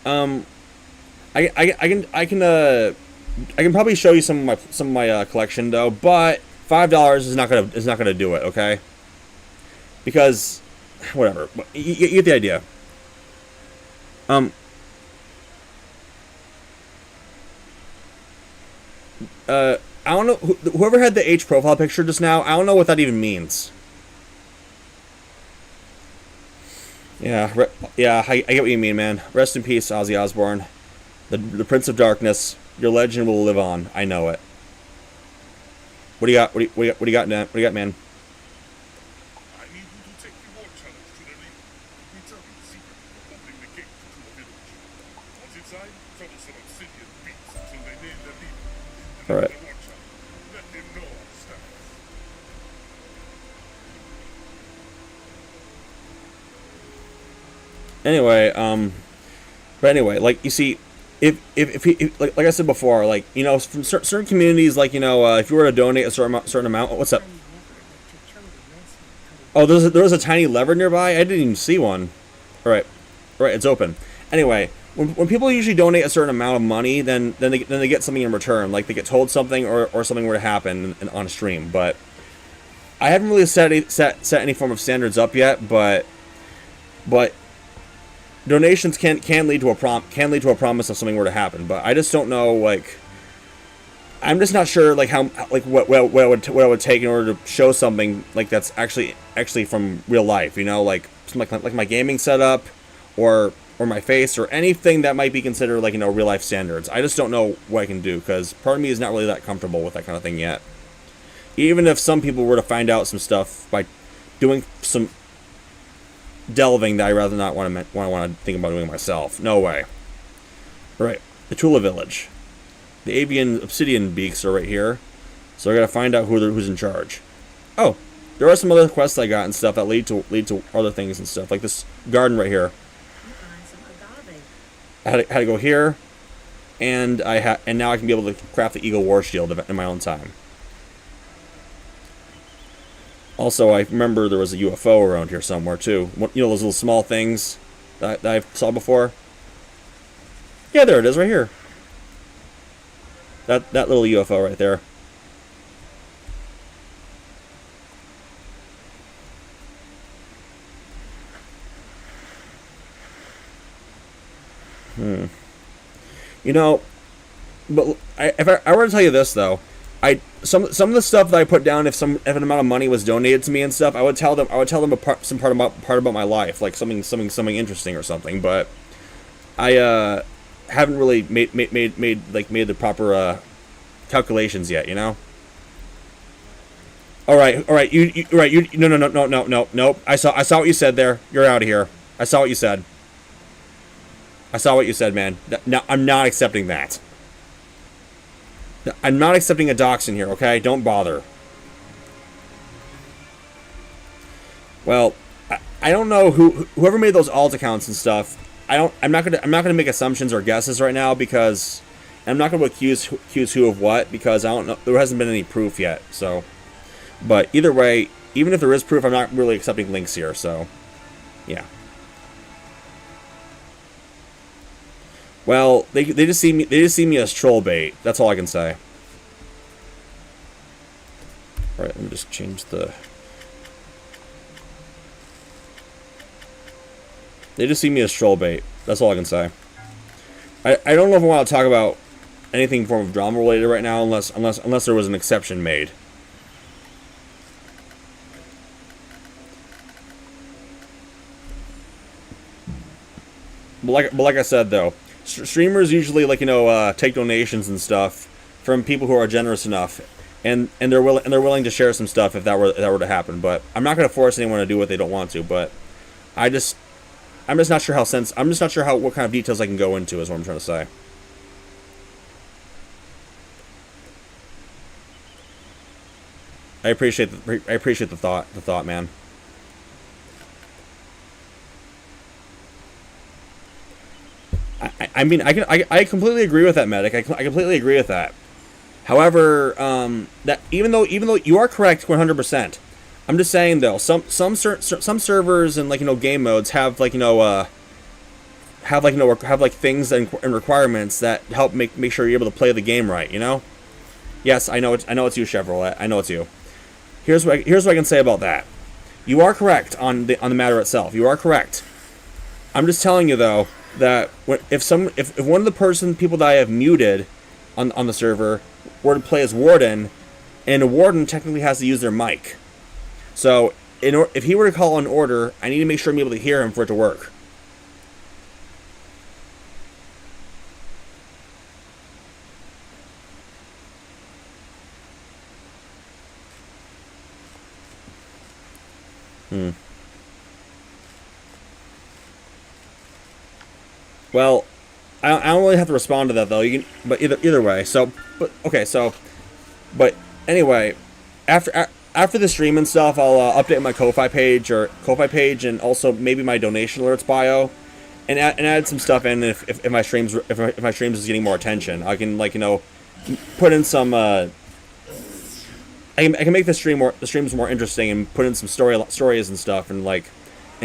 I can probably show you some of my collection though, but $5 is not gonna do it, okay? Because whatever, you get the idea. I don't know whoever had the H profile picture just now. I don't know what that even means. Yeah, I get what you mean, man. Rest in peace, Ozzy Osbourne, the Prince of Darkness. Your legend will live on. I know it. What do you got? What do you got, man? What do you got, man? I need you to take the war challenge to the leader. We tell you the secret of opening the gate to the village. Once inside, trouble some obsidian beats until they name their leader. All right. The war challenge. Let them know our status. Anyway, like you see, if like I said before, like you know, from certain communities, like you know, if you were to donate a certain amount, what's up? Oh, there was a tiny lever nearby. I didn't even see one. All right, it's open. Anyway, when people usually donate a certain amount of money, then they get something in return, like they get told something or something were to happen on a stream. But I haven't really set any form of standards up yet, but donations can lead to a promise of something were to happen. But I just don't know, like I'm just not sure like how like what it would take in order to show something like that's actually from real life, you know, like like my gaming setup or my face or anything that might be considered like, you know, real life standards. I just don't know what I can do because part of me is not really that comfortable with that kind of thing yet. Even if some people were to find out some stuff by doing some delving that I rather not want to think about doing myself. No way. All right, the Tula Village. The avian obsidian beaks are right here, so I gotta find out who's in charge. Oh, there are some other quests I got and stuff that lead to other things and stuff, like this garden right here. I had to go here, and now I can be able to craft the Eagle War Shield in my own time. Also, I remember there was a UFO around here somewhere too. You know those little small things that I saw before? Yeah, there it is, right here. That little UFO right there. You know, but if I were to tell you this though, some of the stuff that I put down, if an amount of money was donated to me and stuff, I would tell them some part about my life, like something interesting or something. But I haven't really made the proper calculations yet, you know. All right, no. I saw what you said there. You're out of here. I saw what you said. Man. No, I'm not accepting that. I'm not accepting a dachshund here, okay? Don't bother. Well, I don't know whoever made those alt accounts and stuff. I'm not gonna make assumptions or guesses right now because I'm not gonna accuse who of what because I don't know. There hasn't been any proof yet. So, but either way, even if there is proof, I'm not really accepting links here. So, yeah. Well, they just see me as troll bait. That's all I can say. All right, let me just change the. They just see me as troll bait. That's all I can say. I don't know if I want to talk about anything in form of drama related right now, unless there was an exception made. But like I said though. Streamers usually, like, you know, take donations and stuff from people who are generous enough, and they're willing to share some stuff if that were to happen. But I'm not going to force anyone to do what they don't want to. But I'm just not sure what kind of details I can go into is what I'm trying to say. I appreciate the thought, man. I mean, I completely agree with that, Medic. I completely agree with that. However, that even though you are correct 100%, I'm just saying though some servers and game modes have have things and requirements that help make sure you're able to play the game right. Yes, I know it's you, Chevrolet. I know it's you. Here's what I can say about that. You are correct on the matter itself. You are correct. I'm just telling you though that if one of the people that I have muted on the server were to play as Warden, and a Warden technically has to use their mic. So if he were to call an order, I need to make sure I'm able to hear him for it to work. Well, I don't really have to respond to that though. But either way. But anyway, after the stream and stuff, I'll update my Ko-Fi page and also maybe my donation alerts bio, and add some stuff in if my streams is getting more attention. I can put in some. I can make the streams more interesting and put in some stories and stuff and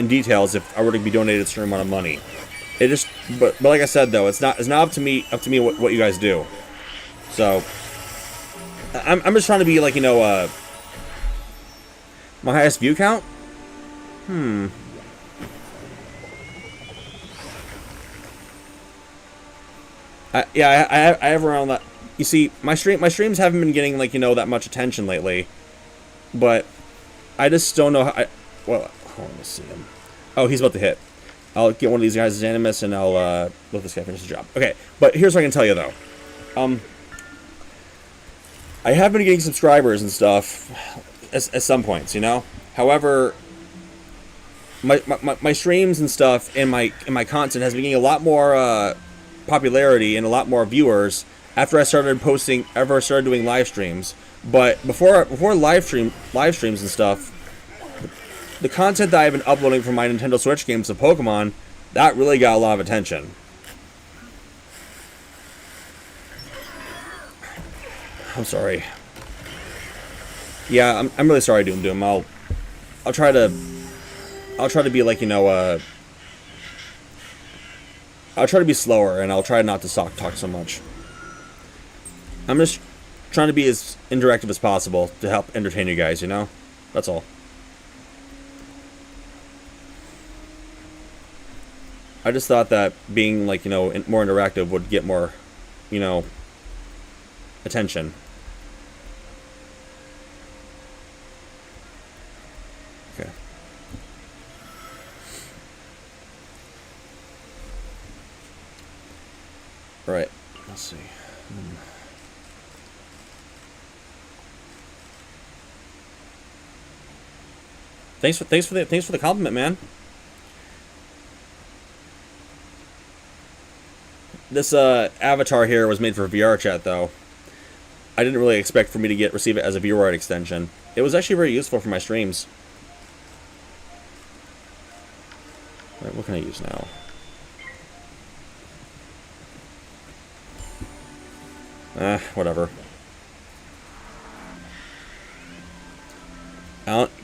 details if I were to be donated a certain amount of money. But like I said though, it's not up to me what you guys do. So I'm just trying to be my highest view count. I have around that. You see, my streams haven't been getting that much attention lately, but I just don't know how. Hold on, let's see him. Oh, he's about to hit. I'll get one of these guys as Animus, and I'll let this guy finish the job. Okay, but here's what I can tell you though. I have been getting subscribers and stuff at some points, However, my streams and stuff and my content has been getting a lot more popularity and a lot more viewers after I started doing live streams. But before live streams and stuff, the content that I've been uploading from my Nintendo Switch games of Pokemon, that really got a lot of attention. I'm sorry. Yeah, I'm really sorry, Doom. I'll try to be I'll try to be slower, and I'll try not to talk so much. I'm just trying to be as interactive as possible to help entertain you guys, That's all. I just thought that being more interactive would get more, attention. Okay. Right. Let's see. Thanks for the compliment, man. This avatar here was made for VR chat, though. I didn't really expect for me to receive it as a ViewRite extension. It was actually very useful for my streams. All right, what can I use now? Whatever.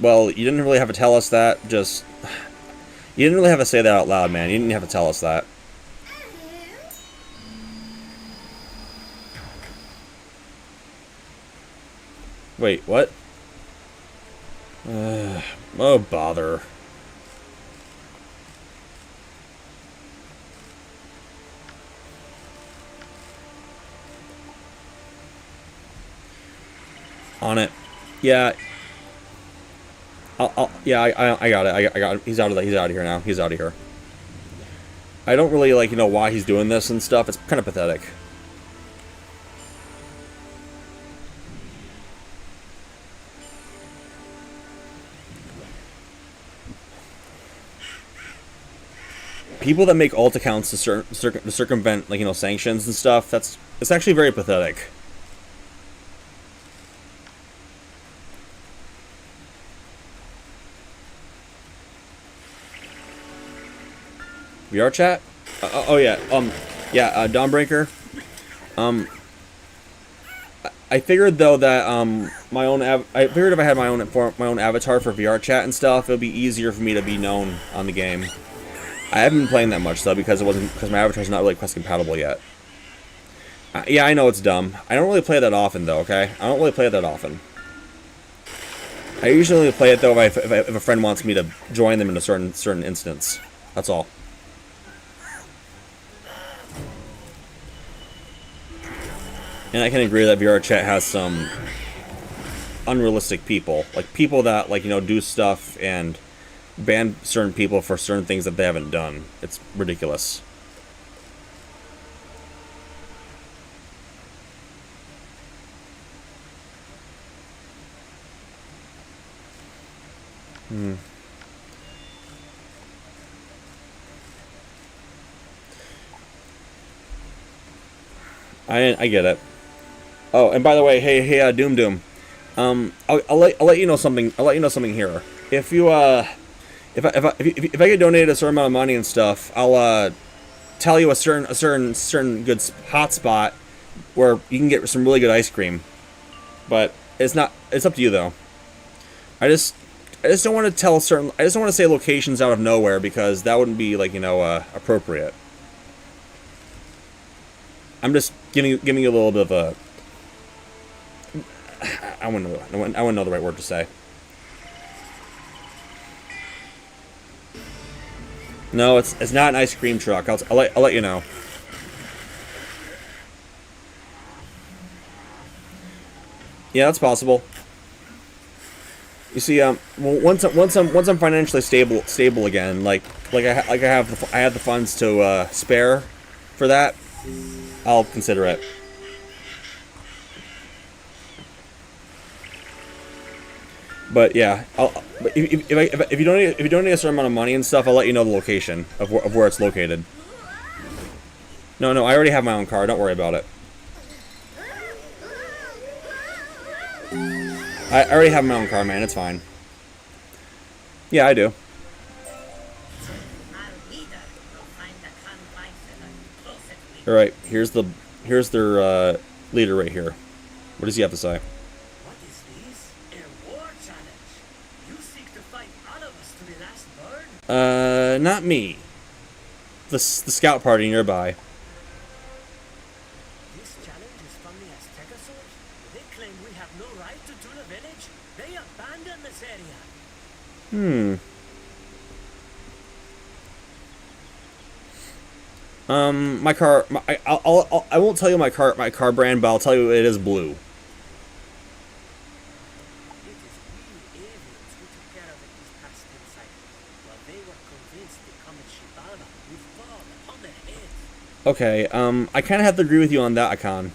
Well, you didn't really have to tell us that. You didn't really have to say that out loud, man. You didn't have to tell us that. Wait, what? Oh, bother. On it. Yeah. I got it. I got it. He's out of here now. He's out of here. I don't really why he's doing this and stuff. It's kind of pathetic. people that make alt accounts to circumvent, like, sanctions and stuff, it's actually very pathetic. VR chat? Oh yeah. Dawnbreaker. I figured though that I figured if I had my own avatar for VR chat and stuff, it would be easier for me to be known on the game. I haven't been playing that much though because my avatar's not really quest compatible yet. Yeah, I know it's dumb. I don't really play that often though. Okay, I don't really play it that often. I usually only play it though if a friend wants me to join them in a certain instance. That's all. And I can agree that VR chat has some unrealistic people. Like, people that, like, do stuff and ban certain people for certain things that they haven't done. It's ridiculous. I get it. Oh, and by the way, hey, Doom. I'll let you know something. I'll let you know something here. If you if I get donated a certain amount of money and stuff, I'll tell you a certain good hot spot where you can get some really good ice cream. But it's up to you though. I just don't want to tell I just don't want to say locations out of nowhere because that wouldn't be, like, appropriate. I'm just giving you a little bit of a. I wouldn't know the right word to say. No, it's not an ice cream truck. I'll let you know. Yeah, that's possible. You see, once I'm financially stable again, like I have the funds to spare for that, I'll consider it. But yeah, if you don't need a certain amount of money and stuff, I'll let you know the location of where it's located. No, I already have my own car. Don't worry about it. I already have my own car, man. It's fine. Yeah, I do. All right, here's their leader right here. What does he have to say? What is this? A war challenge. You seek to fight all of us to the last bird? Not me. The scout party nearby. This challenge is from the Azteca source. They claim we have no right to Tuna Village. They abandoned this area. My car. I won't tell you my car brand, but I'll tell you it is blue. It is we aliens who took care of it this past insight. While they were convinced the comet Shibana would fall upon their heads. Okay. I kind of have to agree with you on that, Akon.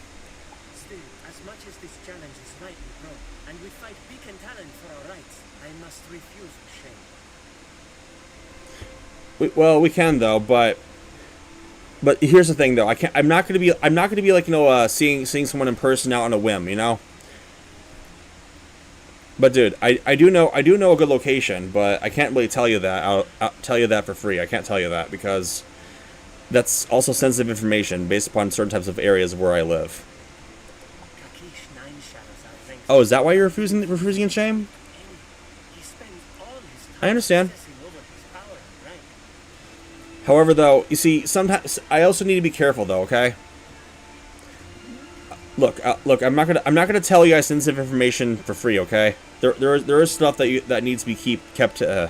Still, as much as this challenge is rightly brought, and we fight beacon talent for our rights, I must refuse with shame. Well, we can though, but here's the thing though. I'm not gonna be like seeing someone in person out on a whim, But dude, I do know a good location, but I can't really tell you that. I'll tell you that for free. I can't tell you that because that's also sensitive information based upon certain types of areas where I live. Oh, is that why you're refusing in shame? I understand. However, though, you see, sometimes I also need to be careful, though. Okay. Look. I'm not gonna tell you guys sensitive information for free. Okay. There is stuff that needs to be kept at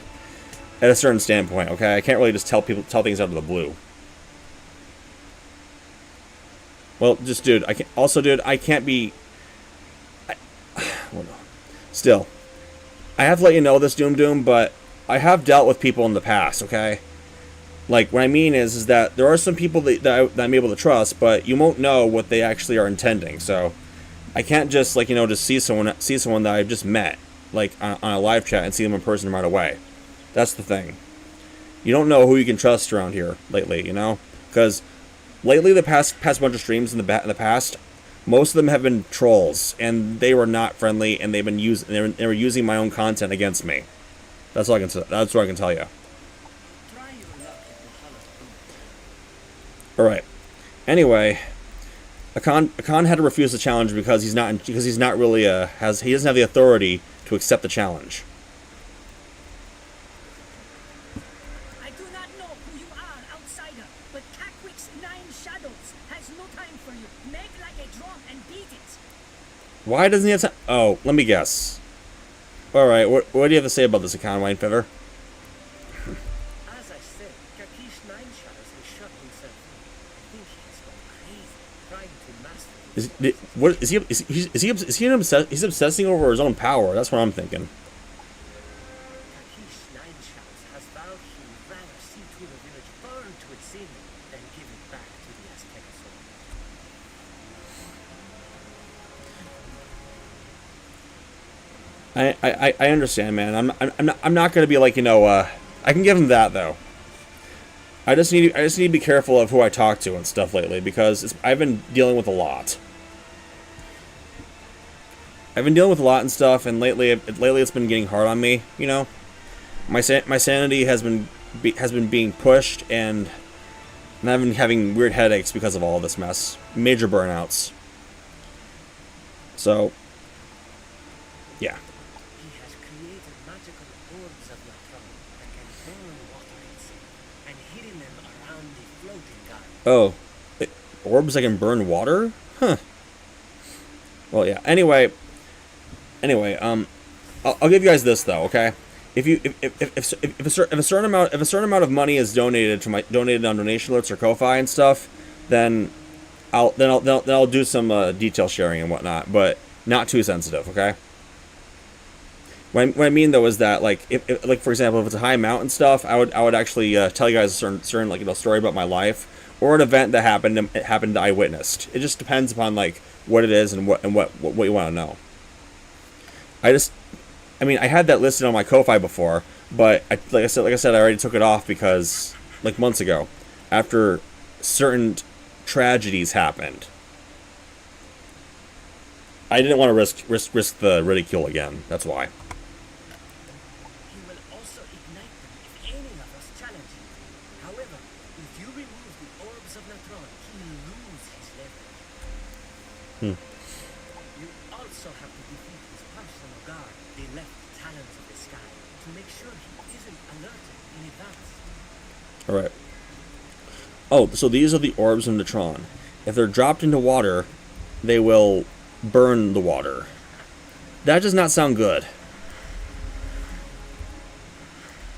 a certain standpoint. Okay. I can't really just tell things out of the blue. Well, just dude. I can't be. Still, I have to let you know this, Doom, but I have dealt with people in the past. Okay. Like, what I mean is that there are some people that I'm able to trust, but you won't know what they actually are intending. So, I can't just, just see someone that I've just met, like, on a live chat and see them in person right away. That's the thing. You don't know who you can trust around here lately, you know? Because lately, the past bunch of streams in the past, most of them have been trolls, and they were not friendly, and they were using my own content against me. That's all I can. That's what I can tell you. Try your luck at the Hollow Room. All right. Anyway, Akan had to refuse the challenge because he's not really he doesn't have the authority to accept the challenge. I do not know who you are, outsider, but Kakwick's 9 Shadows has no time for you. Make like a drum and beat it. Why doesn't he have time? Oh, let me guess. All right, what do you have to say about this, Akan Winefeather? As I said, Kakish 9 Shadows has shut himself in. I think he has gone crazy, trying to master this. What is he obsessed? He's obsessing over his own power. That's what I'm thinking. Kakish 9 Shadows has vowed he would rather see to the village burn to its sin than give it back to the Azteca soul. I understand, man. I'm not gonna be like, you know, I can give him that though. I just need to be careful of who I talk to and stuff lately because I've been dealing with a lot. I've been dealing with a lot and stuff, and lately it's been getting hard on me. You know, my sanity has been being pushed, and I've been having weird headaches because of all this mess. Major burnouts. So, yeah. He has created magical orbs of Natron that can burn water itself and hidden them around the floating garden. Oh, orbs that can burn water? Huh. Well, yeah. Anyway, I'll give you guys this though, okay? If a certain amount of money is donated on donation alerts or Ko-fi and stuff, then I'll do some detail sharing and whatnot, but not too sensitive, okay? What I mean though is that like like for example, if it's a high amount and stuff, I would actually tell you guys a certain like, you know, story about my life or an event that happened that I witnessed. It just depends upon like what it is and what you want to know. I mean, I had that listed on my Ko-fi before, but like I said, I already took it off because like months ago, after certain tragedies happened. I didn't want to risk the ridicule again. That's why. He will also ignite them if any of us challenge him. However, if you remove the orbs of Natron, he will lose his leverage. You also have to defeat his personal guard, the left talons of the sky, to make sure he isn't alerted in advance. Alright. Oh, so these are the orbs of Natron. If they're dropped into water, they will burn the water. That does not sound good.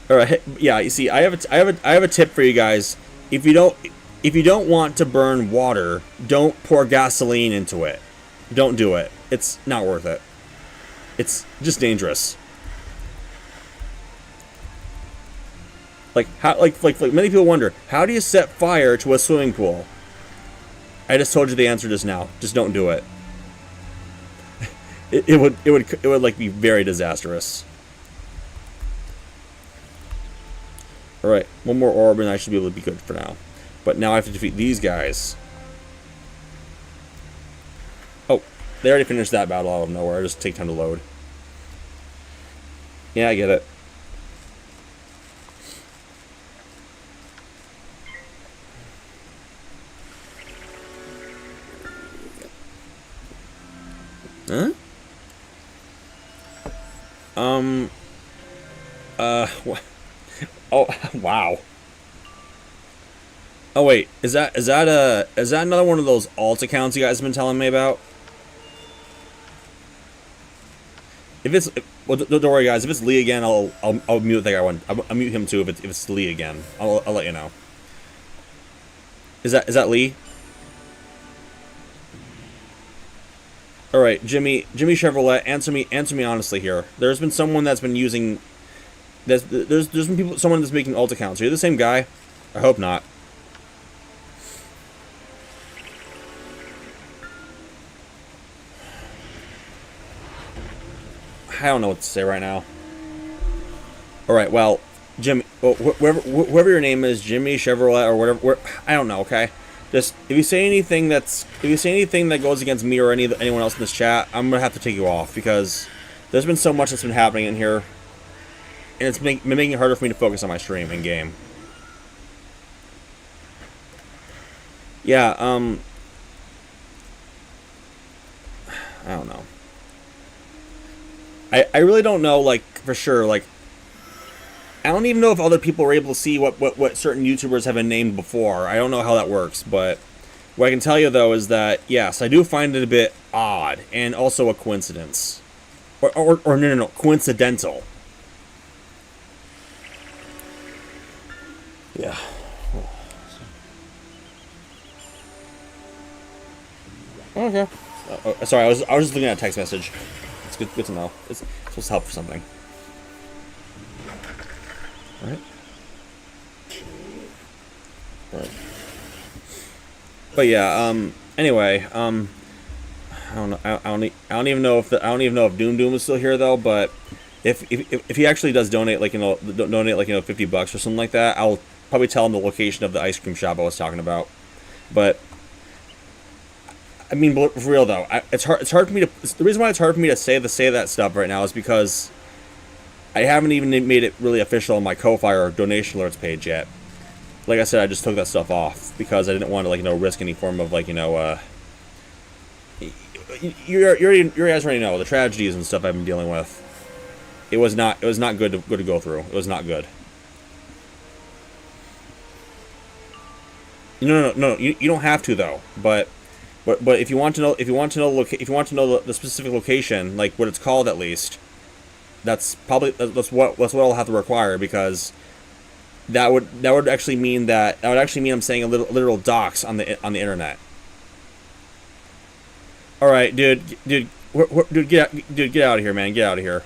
Alright, yeah, you see, I have a tip for you guys. If you don't want to burn water, don't pour gasoline into it. Don't do it. It's not worth it. It's just dangerous. Like many people wonder, how do you set fire to a swimming pool? I just told you the answer just now. Just don't do it. It would like be very disastrous. All right, one more orb and I should be able to be good for now. But now I have to defeat these guys. Oh, they already finished that battle out of nowhere. Just take time to load. Yeah, I get it. Huh? What? Oh, wow. Oh wait, is that another one of those alt accounts you guys have been telling me about? Well, don't worry guys. If it's Lee again, I'll mute that guy. I'll mute him too if it's Lee again. I'll let you know. Is that Lee? All right, Jimmy Chevrolet, answer me honestly here. There's been someone that's been using. There's been someone that's making alt accounts. Are you the same guy? I hope not. I don't know what to say right now. All right, well, Jimmy, well, whoever your name is, Jimmy Chevrolet or whatever. I don't know. Okay, just if you say anything that goes against me or anyone else in this chat, I'm gonna have to take you off because there's been so much that's been happening in here, and it's been making it harder for me to focus on my stream and game. Yeah. I don't know. I really don't know, like, for sure, like, I don't even know if other people were able to see what certain YouTubers have been named before. I don't know how that works, but what I can tell you, though, is that, yes, I do find it a bit odd, and also a coincidence. Or no, coincidental. Yeah. Okay. Sorry, I was just looking at a text message. It's good to know. It's supposed to help for something. All right. But yeah. Anyway. I don't know. I don't even know if Doom is still here though. But if he actually does donate, like, donate like, $50 or something like that, I'll probably tell him the location of the ice cream shop I was talking about. But I mean, for real though, it's hard for me to. The reason why it's hard for me to say that stuff right now is because I haven't even made it really official on my Ko-Fi or donation alerts page yet. Like I said, I just took that stuff off because I didn't want to, like, risk any form of, like, you guys already know the tragedies and stuff I've been dealing with. It was not good to go through. It was not good. No. You don't have to though, but if you want to know the specific location, like what it's called at least, that's what I'll have to require, because that would actually mean I'm saying a literal dox on the internet. All right, dude, get out of here, man. Get out of here.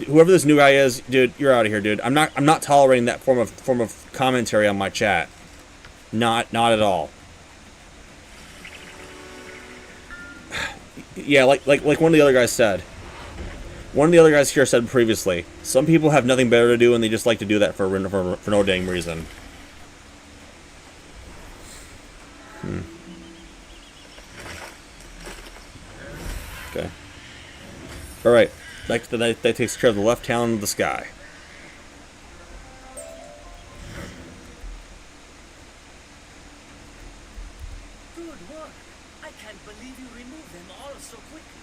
Whoever this new guy is, dude, you're out of here, dude. I'm not tolerating that form of commentary on my chat. Not at all. Yeah, like one of the other guys said. One of the other guys here said previously, some people have nothing better to do and they just like to do that for no dang reason. Okay. All right. That takes care of the left town of the sky. Good work. I can't believe you removed them all so quickly.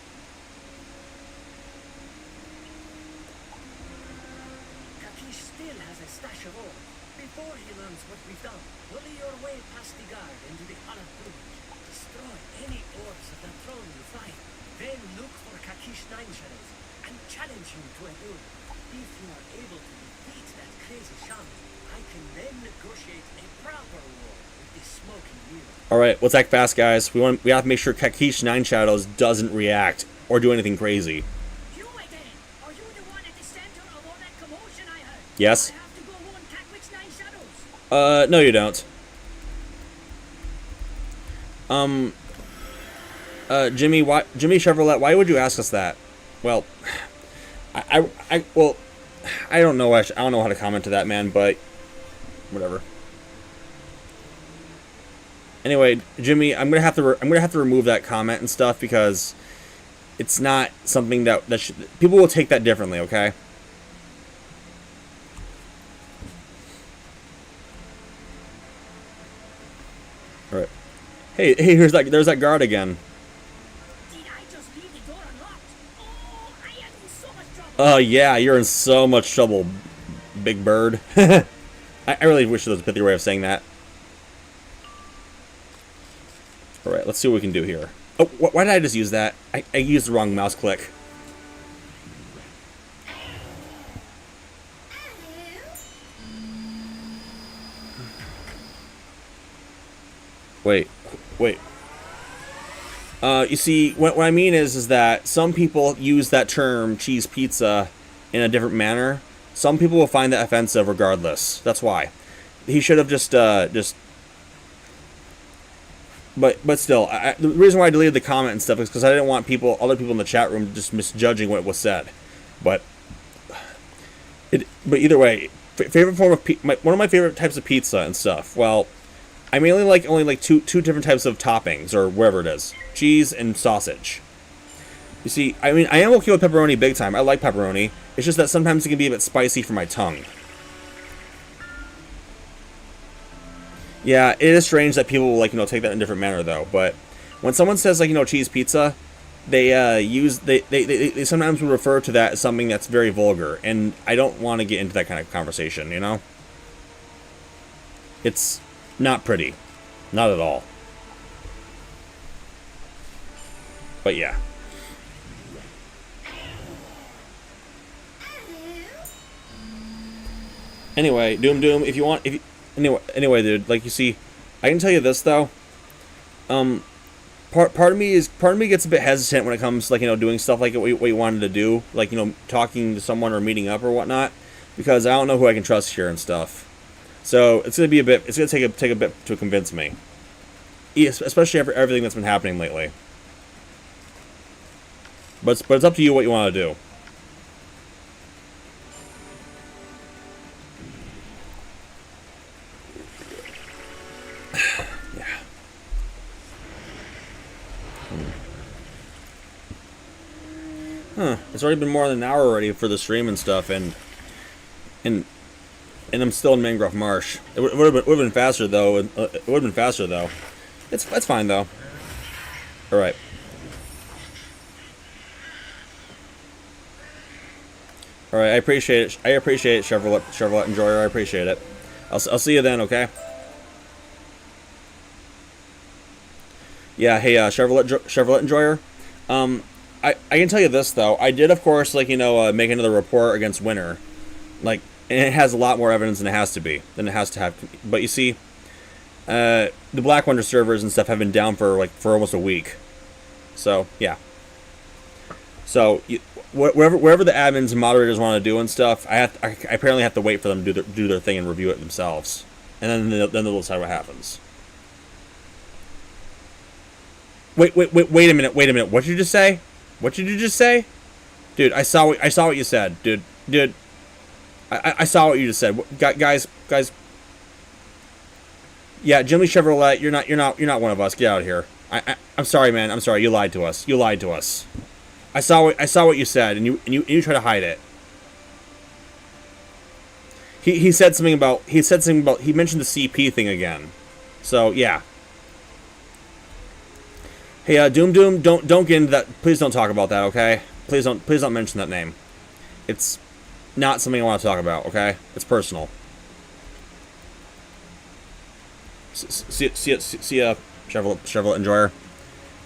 Kakish still has a stash of ore. Before he learns what we've done, bully your way past the guard into the Hollow Village. Destroy any orbs of the throne you find. Then look for Kakish Nine Shadows and challenge him to a duel. If you are able to defeat that crazy shaman, I can then negotiate a proper war with the smoking mirror. Alright, let's act fast, guys. We have to make sure Kakish Nine Shadows doesn't react or do anything crazy. You again? Are you the one at the center of all that commotion I heard? Yes? I have to go warn Catwick's Nine Shadows. No you don't. Jimmy Chevrolet, why would you ask us that? Well, I don't know. I don't know how to comment to that, man. But whatever. Anyway, Jimmy, I'm gonna have to remove that comment and stuff because it's not something that people will take that differently. Okay. All right. Hey, there's that guard again. Did I just leave the door unlocked? Oh, I am in so much trouble. Yeah, you're in so much trouble, Big Bird. I really wish there was a pithy way of saying that. Alright, let's see what we can do here. Oh, why did I just use that? I used the wrong mouse click. Wait. You see, what I mean is that some people use that term, cheese pizza, in a different manner. Some people will find that offensive regardless. That's why. He should have just... But still, the reason why I deleted the comment and stuff is because I didn't want other people in the chat room just misjudging what was said. But either way, favorite form of one of my favorite types of pizza and stuff. Well, I mainly like only like two different types of toppings or whatever it is, cheese and sausage. You see, I mean, I am okay with pepperoni big time. I like pepperoni. It's just that sometimes it can be a bit spicy for my tongue. Yeah, it is strange that people will, like, you know, take that in a different manner though. But when someone says, like, you know, cheese pizza, they they sometimes will refer to that as something that's very vulgar, and I don't want to get into that kind of conversation, you know? It's not pretty. Not at all. But yeah. Anyway, Doom, if you want, anyway, dude, like, you see, I can tell you this though. Part of me gets a bit hesitant when it comes to, like, you know, doing stuff like what you wanted to do, like, you know, talking to someone or meeting up or whatnot, because I don't know who I can trust here and stuff. So it's gonna take a bit to convince me, especially after everything that's been happening lately. But it's up to you what you want to do. Huh, it's already been more than an hour already for the stream and stuff, and I'm still in Mangrove Marsh. It would have been faster though. It would have been faster though. It's fine though. All right. All right, I appreciate it. Chevrolet Enjoyer. I appreciate it. I'll see you then. Okay. Yeah. Hey, Chevrolet Enjoyer. I can tell you this though. I did, of course, like, you know, make another report against Winter, like, and it has a lot more evidence than it has to have. But you see, the Black Wonder servers and stuff have been down for almost a week. So yeah. So wherever the admins and moderators want to do and stuff, I apparently have to wait for them to do their thing and review it themselves, and then they'll decide what happens. Wait a minute. What did you just say? What did you just say? Dude, I saw what you said. Dude. I saw what you just said. Guys. Yeah, Jimmy Chevrolet, you're not one of us. Get out of here. I'm sorry, man. I'm sorry. You lied to us. I saw what you said, and you try to hide it. He said something about he mentioned the CP thing again. So, yeah. Hey, Doom, don't get into that. Please don't talk about that, okay? Please don't mention that name. It's not something I want to talk about, okay? It's personal. See ya, Chevrolet Enjoyer.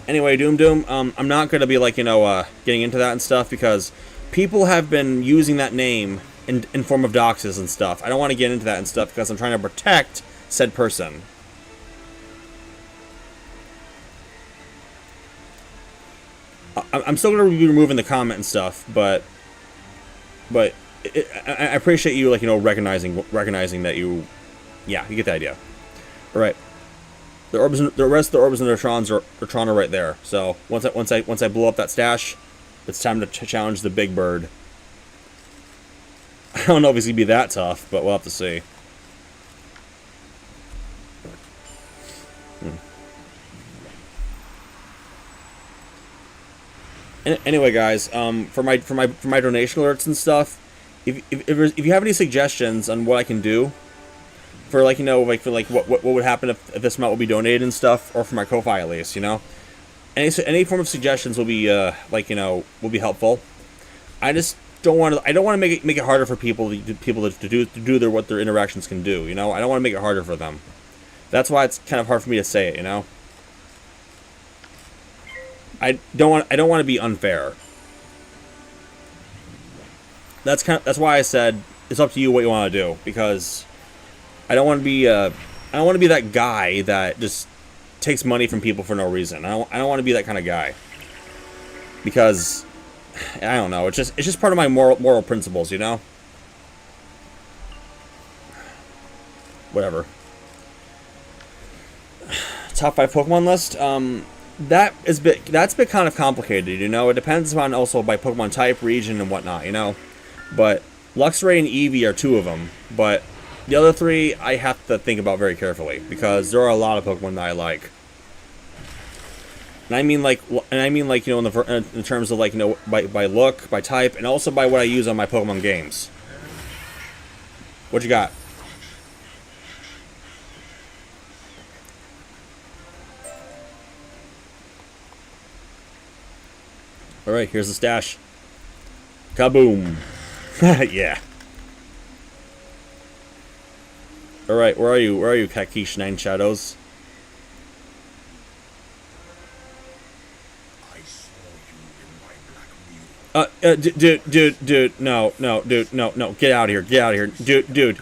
Anyway, Doom, I'm not gonna be, like, you know, getting into that and stuff, because people have been using that name in form of doxes and stuff. I don't want to get into that and stuff because I'm trying to protect said person. I'm still gonna be removing the comment and stuff, but I appreciate you, like, you know, recognizing that you get the idea. All right, the rest of the orbs and neutrons are right there. So once I blow up that stash, it's time to challenge the big bird. I don't know if he's gonna be that tough, but we'll have to see. Anyway, guys, for my donation alerts and stuff, if you have any suggestions on what I can do for, like, you know, like, for, like, what would happen if this amount will be donated and stuff, or for my Ko-Fi at least, you know, any form of suggestions will be like, you know, will be helpful. I just don't want to make it harder for people to do what their interactions can do, you know. I don't want to make it harder for them. That's why it's kind of hard for me to say it, you know. I don't want to be unfair. That's why I said it's up to you what you want to do, because I don't want to be that guy that just takes money from people for no reason. I don't want to be that kind of guy, because I don't know. It's just part of my moral principles, you know. Whatever. Top 5 Pokemon list. That's been kind of complicated, you know. It depends on also by Pokemon type, region, and whatnot, you know. But Luxray and Eevee are 2 of them, but the other 3 I have to think about very carefully because there are a lot of Pokemon that I like. And I mean like you know, in terms of like, you know, by look, by type, and also by what I use on my Pokemon games. What you got? All right, here's the stash. Kaboom! Yeah. All right, where are you? Where are you, Kakish Nine Shadows? Dude, no, get out of here, dude.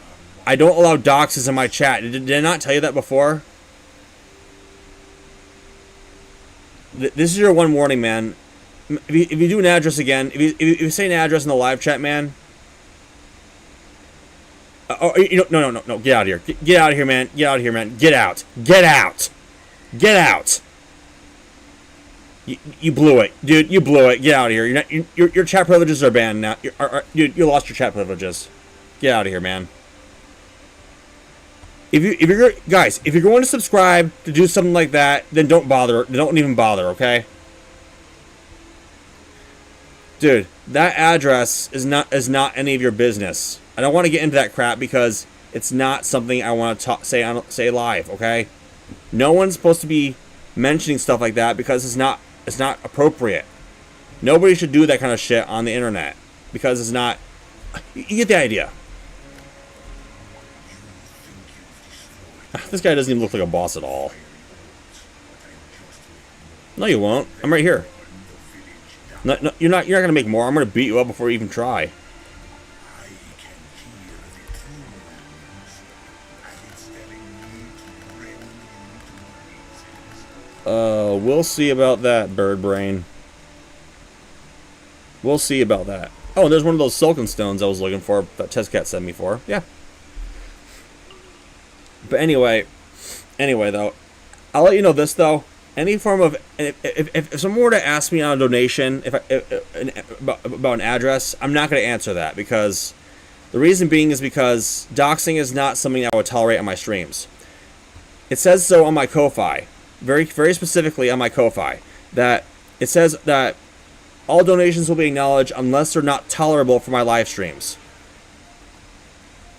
I don't allow doxes in my chat. Did I not tell you that before? This is your one warning, man. If you do an address again, if you say an address in the live chat, man. You know, no, get out of here. Get out of here, man. Get out of here, man. Get out. You blew it, dude. You blew it. Get out of here. Your chat privileges are banned now. You lost your chat privileges. Get out of here, man. If you're guys, if you're going to subscribe to do something like that, then don't bother. Don't even bother, okay? Dude, that address is not any of your business. I don't want to get into that crap because it's not something I want to say live, okay? No one's supposed to be mentioning stuff like that because it's not appropriate. Nobody should do that kind of shit on the internet because it's not. You get the idea. This guy doesn't even look like a boss at all. No, you won't. I'm right here. No, you're not gonna make more. I'm gonna beat you up before you even try. We'll see about that, bird brain. We'll see about that. Oh, and there's one of those Silken Stones I was looking for that Tezcat sent me for. Yeah. But anyway, though, I'll let you know this though. Any form of if someone were to ask me on a donation about an address, I'm not going to answer that because the reason being is because doxing is not something I would tolerate on my streams. It says so on my Ko-Fi, very specifically on my Ko-Fi, that it says that all donations will be acknowledged unless they're not tolerable for my live streams.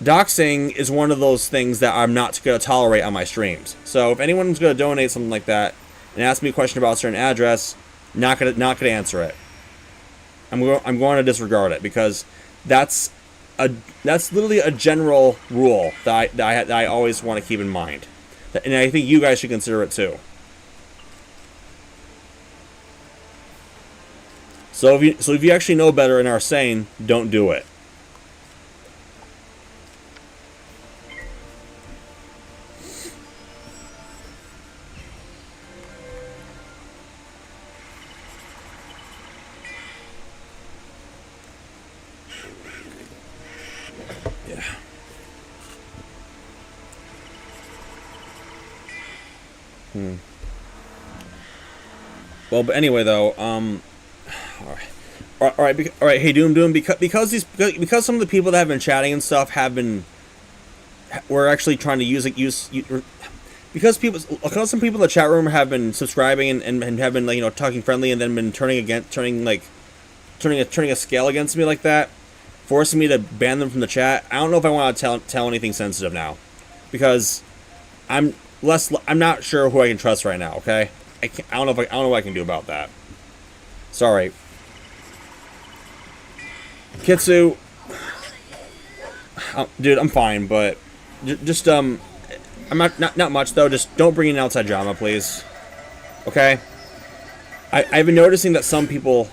Doxing is one of those things that I'm not going to tolerate on my streams. So if anyone's going to donate something like that and ask me a question about a certain address, not going to answer it. I'm going to disregard it because that's literally a general rule that I always want to keep in mind, and I think you guys should consider it too. So if you actually know better and are sane, don't do it. Well, but anyway, though, all right. Hey, Doom, because some of the people that have been chatting and stuff we're actually trying to because some people in the chat room have been subscribing and have been, like, you know, talking friendly and then been turning a scale against me like that, forcing me to ban them from the chat. I don't know if I want to tell anything sensitive now, because I'm not sure who I can trust right now. Okay. I don't know what I can do about that. Sorry. Kitsu. Dude, I'm fine, but just I'm not much though. Just don't bring in outside drama, please. Okay? I've been noticing that some people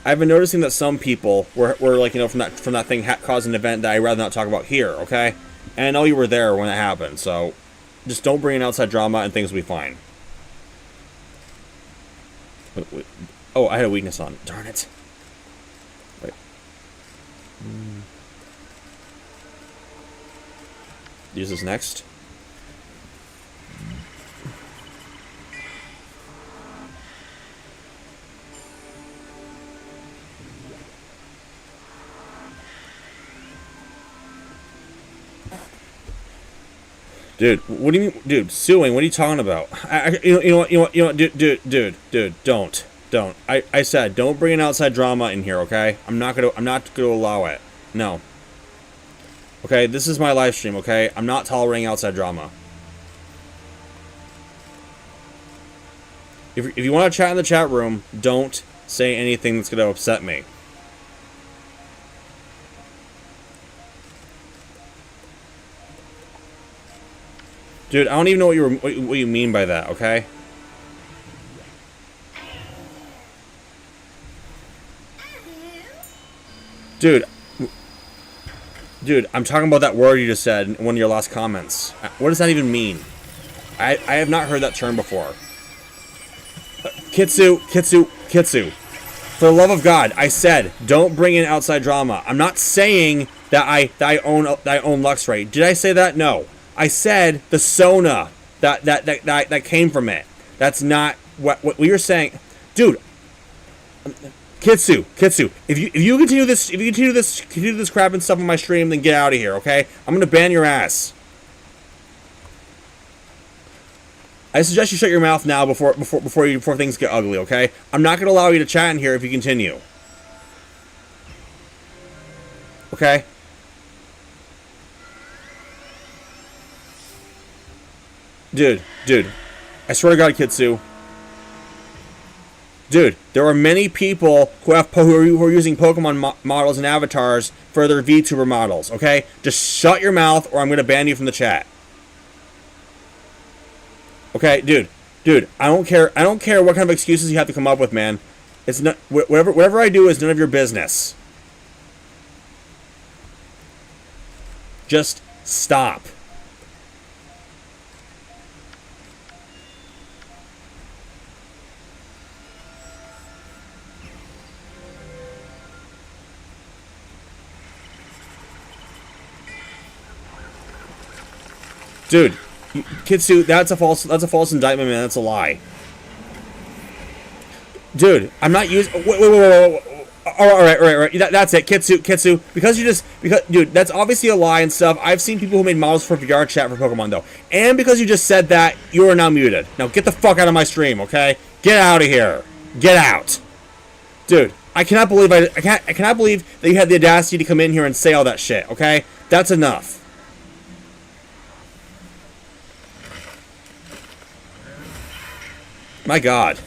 were like, you know, from that thing caused an event that I'd rather not talk about here, okay? And I know you were there when it happened, so just don't bring in outside drama and things will be fine. Wait. Oh, I had a weakness on. Darn it. Wait. Use this next. Dude, what do you mean, dude? Suing? What are you talking about? You know what, dude, don't. I said, don't bring an outside drama in here, okay? I'm not gonna allow it. No. Okay, this is my live stream, okay? I'm not tolerating outside drama. If you want to chat in the chat room, don't say anything that's gonna upset me. Dude, I don't even know what you mean by that, okay? Dude, I'm talking about that word you just said in one of your last comments. What does that even mean? I have not heard that term before. Kitsu. For the love of God, I said, don't bring in outside drama. I'm not saying that I own Luxray. Did I say that? No. I said the Sona that came from it. That's not what you're saying, dude. Kitsu. If you continue this crap and stuff on my stream, then get out of here, okay? I'm gonna ban your ass. I suggest you shut your mouth now before things get ugly, okay? I'm not gonna allow you to chat in here if you continue. Okay? Dude, I swear to God, Kitsu. Dude, there are many people who are using Pokemon models and avatars for their VTuber models, okay? Just shut your mouth or I'm gonna ban you from the chat. Okay, dude, I don't care what kind of excuses you have to come up with, man. It's not whatever I do is none of your business. Just stop. Dude, Kitsu, that's a false indictment, man. That's a lie. Dude, I'm not using. Wait. All right. That's it, Kitsu. Because dude, that's obviously a lie and stuff. I've seen people who made models for VR chat for Pokemon though, and because you just said that, you are now muted. Now get the fuck out of my stream, okay? Get out of here. Get out, dude. I cannot believe I cannot believe that you had the audacity to come in here and say all that shit. Okay, that's enough. My God,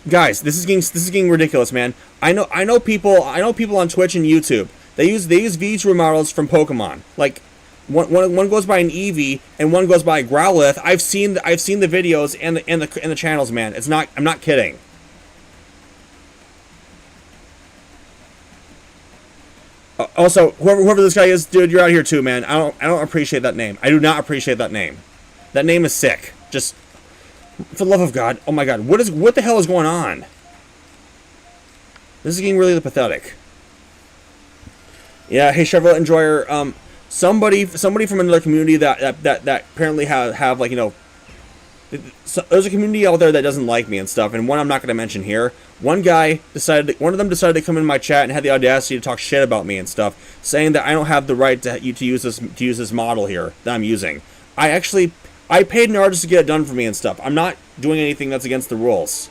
guys, this is getting ridiculous, man. I know people on Twitch and YouTube. They use VTuber models from Pokemon. Like one goes by an Eevee and one goes by a Growlithe. I've seen the videos and the channels, man. I'm not kidding. Also, whoever this guy is, dude, you're out here too, man. I don't appreciate that name. I do not appreciate that name. That name is sick. Just. For the love of God, oh my God, what the hell is going on? This is getting really pathetic. Yeah, hey Chevrolet Enjoyer, somebody from another community that apparently have like, you know, there's a community out there that doesn't like me and stuff, and one I'm not going to mention here. One of them decided to come in my chat and had the audacity to talk shit about me and stuff, saying that I don't have the right to use this model here that I'm using. I paid an artist to get it done for me and stuff. I'm not doing anything that's against the rules.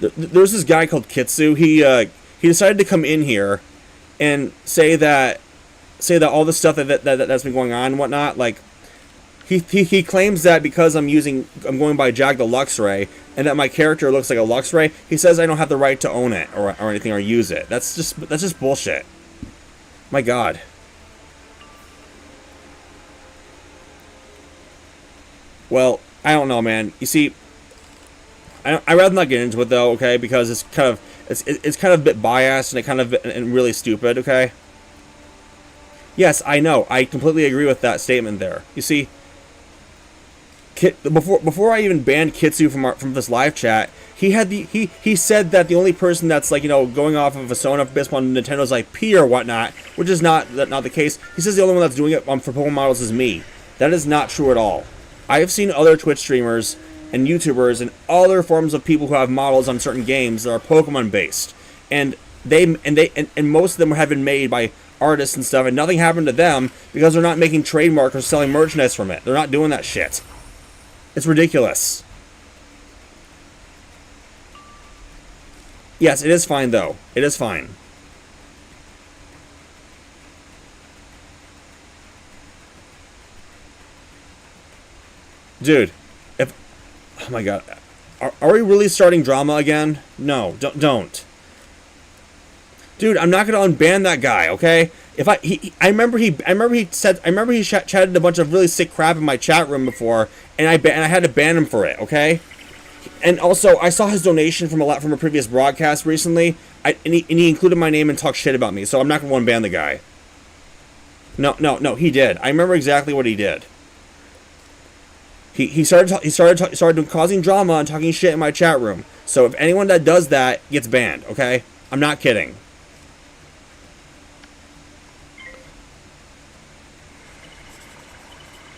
There's this guy called Kitsu. He decided to come in here and say that all the stuff that's been going on and whatnot. Like he claims that because I'm going by Jag the Luxray and that my character looks like a Luxray, he says I don't have the right to own it or anything or use it. That's just bullshit. My God. Well, I don't know, man. You see, I'd rather not get into it though, okay? Because it's kind of a bit biased and really stupid, okay? Yes, I know. I completely agree with that statement there. You see, before I even banned Kitsu from this live chat, he said that the only person that's like, you know, going off of a Sona based on Nintendo's IP or whatnot, which is not the case. He says the only one that's doing it for Pokemon models is me. That is not true at all. I have seen other Twitch streamers and YouTubers and other forms of people who have models on certain games that are Pokemon based, and and most of them have been made by artists and stuff, and nothing happened to them because they're not making trademark or selling merchandise from it. They're not doing that shit. It's ridiculous. Yes, it is fine though. It is fine. Dude, if oh my god, are we really starting drama again? No, don't. Dude, I'm not gonna unban that guy, okay? If I remember he chatted a bunch of really sick crap in my chat room before, and I had to ban him for it, okay? And also, I saw his donation from a previous broadcast recently, and he included my name and talked shit about me, so I'm not gonna unban the guy. No, he did. I remember exactly what he did. He started causing drama and talking shit in my chat room. So if anyone that does that gets banned, okay? I'm not kidding.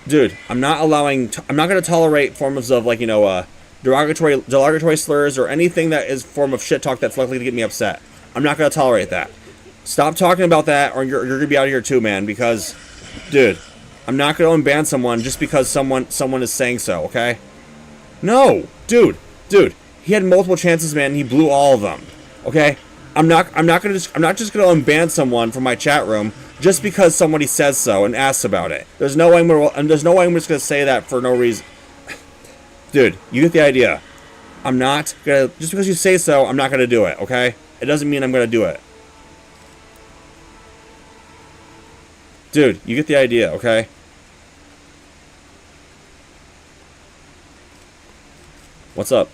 Dude, I'm not going to tolerate forms of, like, derogatory slurs or anything that is form of shit talk that's likely to get me upset. I'm not going to tolerate that. Stop talking about that, or you're going to be out of here too, man, because, dude, I'm not going to unban someone just because someone is saying so, okay? No, dude, he had multiple chances, man, and he blew all of them, okay? I'm not just going to unban someone from my chat room just because somebody says so and asks about it. There's no way I'm just going to say that for no reason. Dude, you get the idea. I'm not going to, just because you say so, I'm not going to do it, okay? It doesn't mean I'm going to do it. Dude, you get the idea, okay? What's up?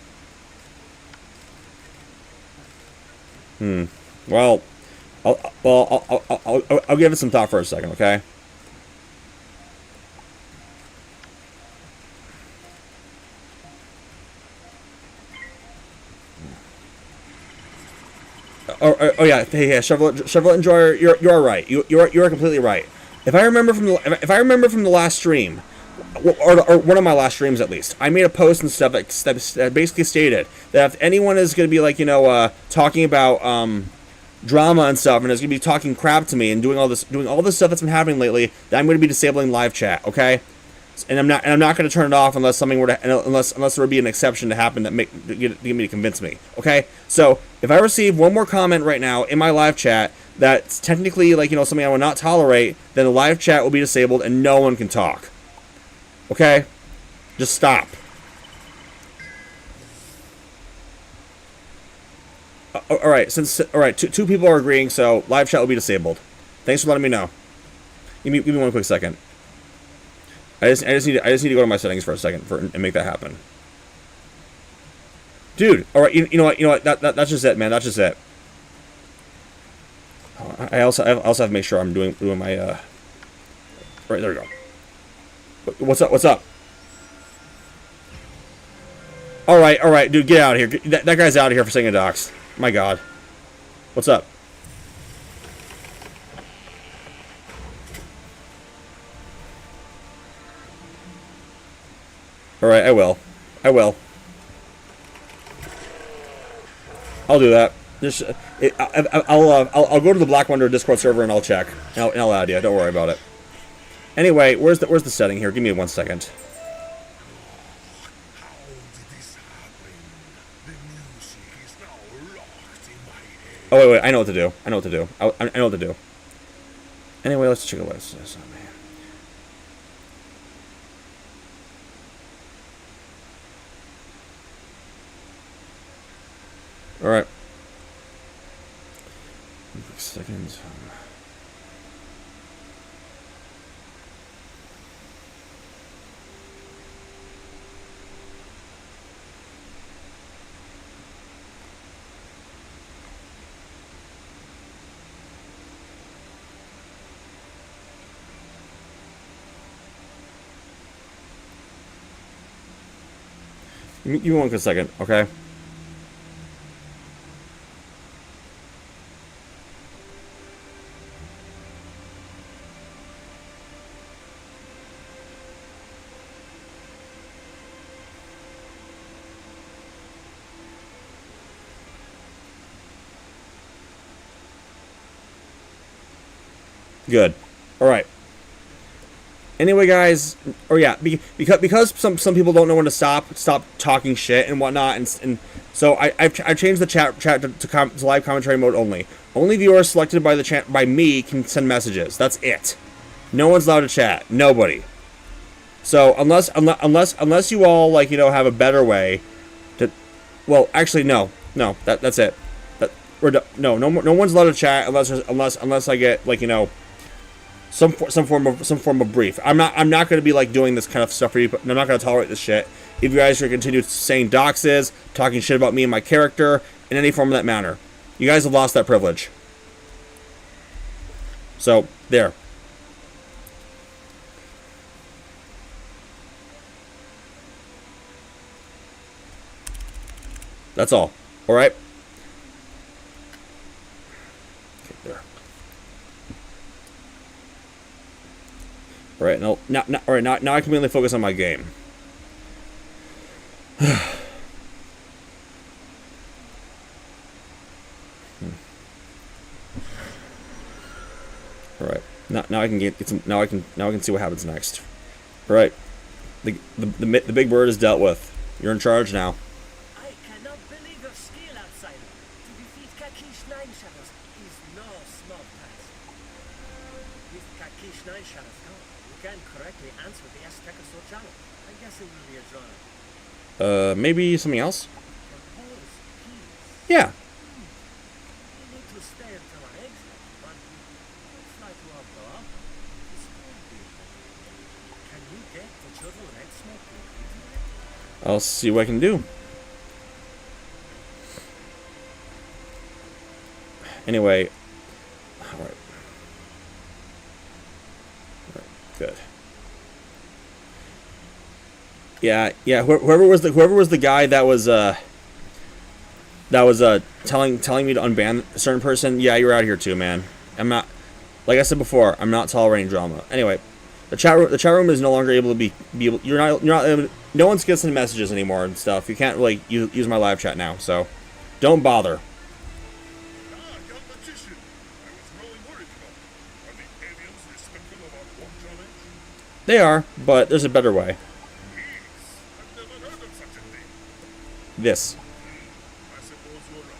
Well, I'll give it some thought for a second, okay? Oh yeah, hey, Chevrolet Enjoyer, you're all right. You are completely right. If I remember from the last stream, or one of my last streams at least, I made a post and stuff that basically stated that if anyone is going to be, like, talking about drama and stuff, and is going to be talking crap to me and doing all this stuff that's been happening lately, that I'm going to be disabling live chat, okay? And I'm not going to turn it off unless something were to, unless there would be an exception to happen that get me to convince me, okay? So if I receive one more comment right now in my live chat that's technically, like, something I will not tolerate, then the live chat will be disabled and no one can talk. Okay? Just stop. Alright, two people are agreeing, so live chat will be disabled. Thanks for letting me know. Give me one quick second. I just need to go to my settings for a second and make that happen. Dude, alright, you know what, that's just it, man, that's just it. I also have to make sure I'm doing my right, there we go. What's up? Alright, dude, get out of here. That guy's out of here for saying a dox. My god. What's up? Alright, I will. I'll do that. Just, I'll go to the Black Wonder Discord server and I'll check. And I'll add you. Don't worry about it. Anyway, where's the setting here? Give me 1 second. How did this happen? The music is now locked in my head. Oh, wait, I know what to do. I know what to do. Anyway, let's check out what it says. Oh, man. Alright. Seconds. Give me 1 quick second, okay? Good. All right. Anyway, guys, or yeah, because some people don't know when to stop talking shit and whatnot, and so I've changed the chat to live commentary mode only. Only viewers selected by the chat by me can send messages. That's it. No one's allowed to chat. Nobody. So unless you all like have a better way to, well, actually no, that's it. No one's allowed to chat unless I get like some form of brief. I'm not going to be like doing this kind of stuff for you. But I'm not going to tolerate this shit. If you guys are going to continue saying doxes, talking shit about me and my character in any form of that manner, you guys have lost that privilege. So there. That's all. All right. Okay, there. All right. Now I can mainly focus on my game. All right. Now I can get some. Now I can see what happens next. All right. The big bird is dealt with. You're in charge now. I cannot believe your skill, outsider. To defeat Kakish Nine Shadows is no small task. With Kakish Nine Shadows gone, you can correctly answer the Azteca Sojalo. I guess it will be a draw. Maybe something else? Propose peace. Yeah. We need to stay until our exit, but let's fly to our block. This could be. Can you get the Jodel Red Smoke repeated? I'll see what I can do. Anyway. Alright. Good. Yeah. Whoever was the guy that was telling me to unban a certain person. Yeah, you're out here too, man. I'm not, like I said before, I'm not tolerating drama. Anyway, the chat room is no longer able to be able. You're not able, no one's getting send messages anymore and stuff. You can't really use my live chat now, so don't bother. Young magician. I was really worried about you. Are the aliens respectful of our warp challenge? They are, but there's a better way. Please. I've never heard of such a thing. This. I suppose you're right.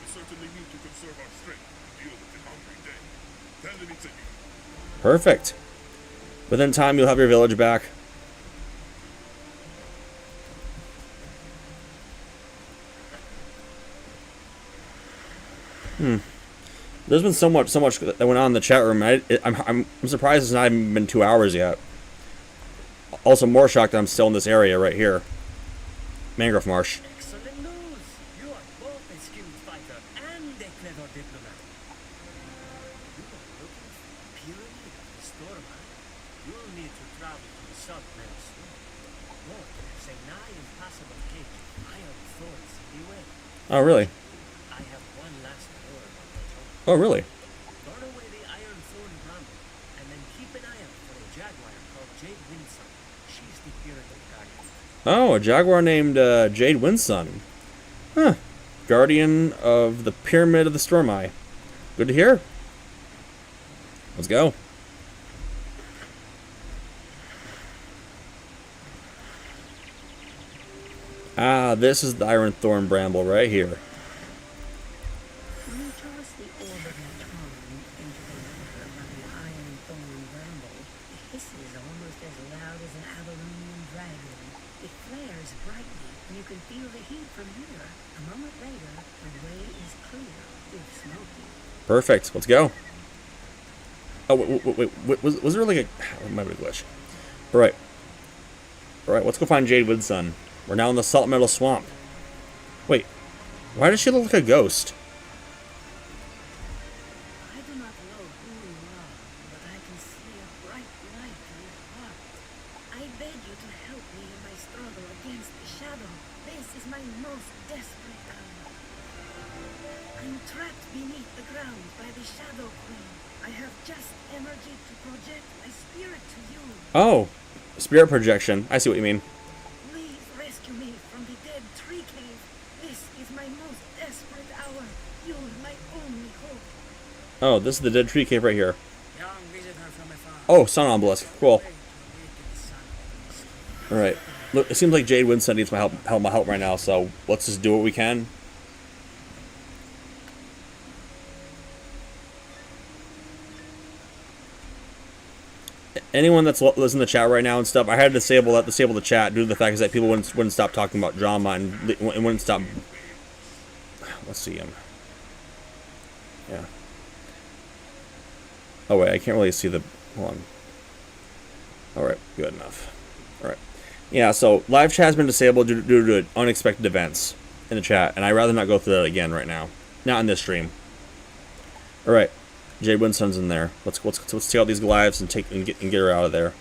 We certainly need to conserve our strength to deal with the hungry day. Tell me to eat. Perfect. Within time, you'll have your village back. There's been so much that went on in the chat room. I'm surprised it's not even been 2 hours yet. Also, more shocked that I'm still in this area right here. Mangrove Marsh. Excellent news! You are both a skilled fighter and a clever diplomat. You are looking for the pyramid of the storm. You'll need to travel to the south very soon. Look, there's a nigh impossible cage of iron thorns in the way. Oh, really? I have one last word on the top. Oh, really? Burn away the iron thorn bramble, and then keep an eye out for a jaguar called Jade Windson. She's the pyramid guardian. Oh, a jaguar named Jade Windson. Huh. Guardian of the Pyramid of the Storm Eye. Good to hear. Let's go. Ah, this is the Iron Thorn Bramble right here. When you toss the orb of your tongue into the water by the iron thorn bramble, it hisses almost as loud as an Avalonian dragon. It flares brightly, and you can feel the heat from here. A moment later, the way is clear, if smoky. Perfect. Let's go. Oh, wait. Was there like a... It might be a glitch. Alright. Alright, let's go find Jade Windson. We're now in the Salt Meadow Swamp. Wait. Why does she look like a ghost? I do not know who you are, but I can see a bright light in your heart. I beg you to help me in my struggle against the shadow. This is my most desperate hour. I'm trapped beneath the ground by the Shadow Queen. I have just energy to project my spirit to you. Oh. Spirit projection. I see what you mean. Please rescue me from the dead tree cave. This is my most desperate hour. You're my only hope. Oh, this is the dead tree cave right here. Young visitor from afar. Oh, Sun Obelisk. Cool. Way to awaken the sun of the mystery. All right. Look, it seems like Jade Winston needs my help right now. So let's just do what we can. Anyone that's listening to the chat right now and stuff, I had to disable the chat due to the fact is that people wouldn't stop talking about drama and wouldn't stop. Let's see him. Yeah. Oh wait, I can't really see the. Hold on. All right, good enough. All right. Yeah, so live chat has been disabled due to unexpected events in the chat, and I'd rather not go through that again right now. Not in this stream. All right. Jade Winston's in there. Let's take out these Goliaths and get her out of there.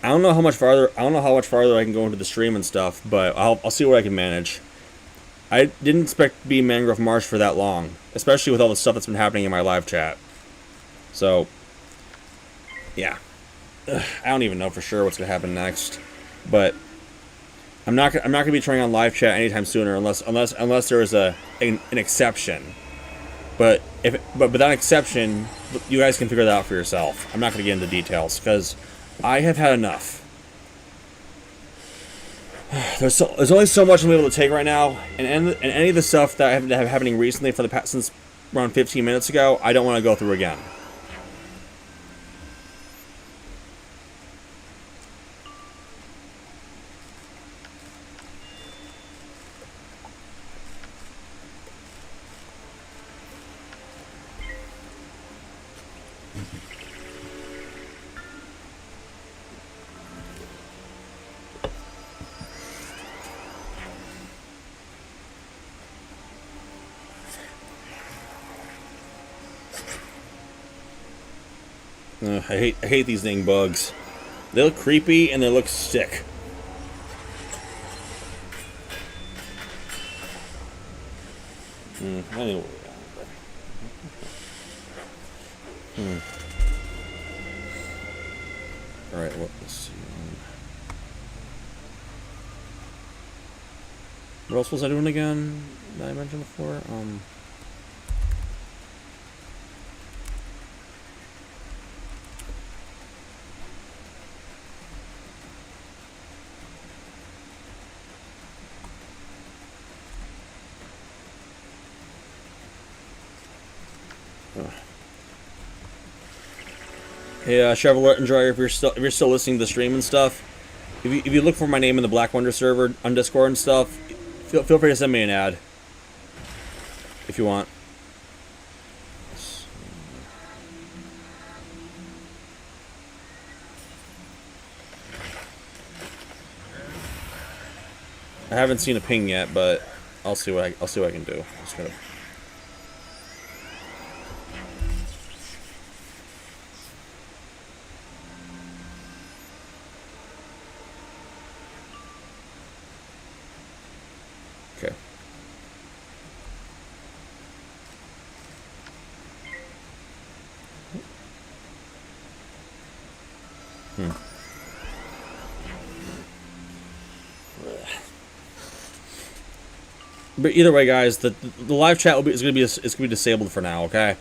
I don't know how much farther I can go into the stream and stuff, but I'll see what I can manage. I didn't expect to be in Mangrove Marsh for that long, especially with all the stuff that's been happening in my live chat. So, yeah. I don't even know for sure what's gonna happen next, but I'm not gonna be turning on live chat anytime sooner unless there is an exception. But without exception, you guys can figure that out for yourself. I'm not gonna get into details because I have had enough. There's only so much I'm able to take right now, and any of the stuff that I have happening recently for the past since around 15 minutes ago, I don't want to go through again. I hate these dang bugs. They look creepy and they look sick. Anyway. Alright, let's see. What else was I doing again that I mentioned before? Hey, Chevrolet Enjoyer, if you're still listening to the stream and stuff, if you look for my name in the Black Wonder server on Discord and stuff, feel free to send me an ad if you want. I haven't seen a ping yet, but I'll see what I can do. Just gonna. Okay. But either way, guys, the live chat is gonna be disabled for now. Okay.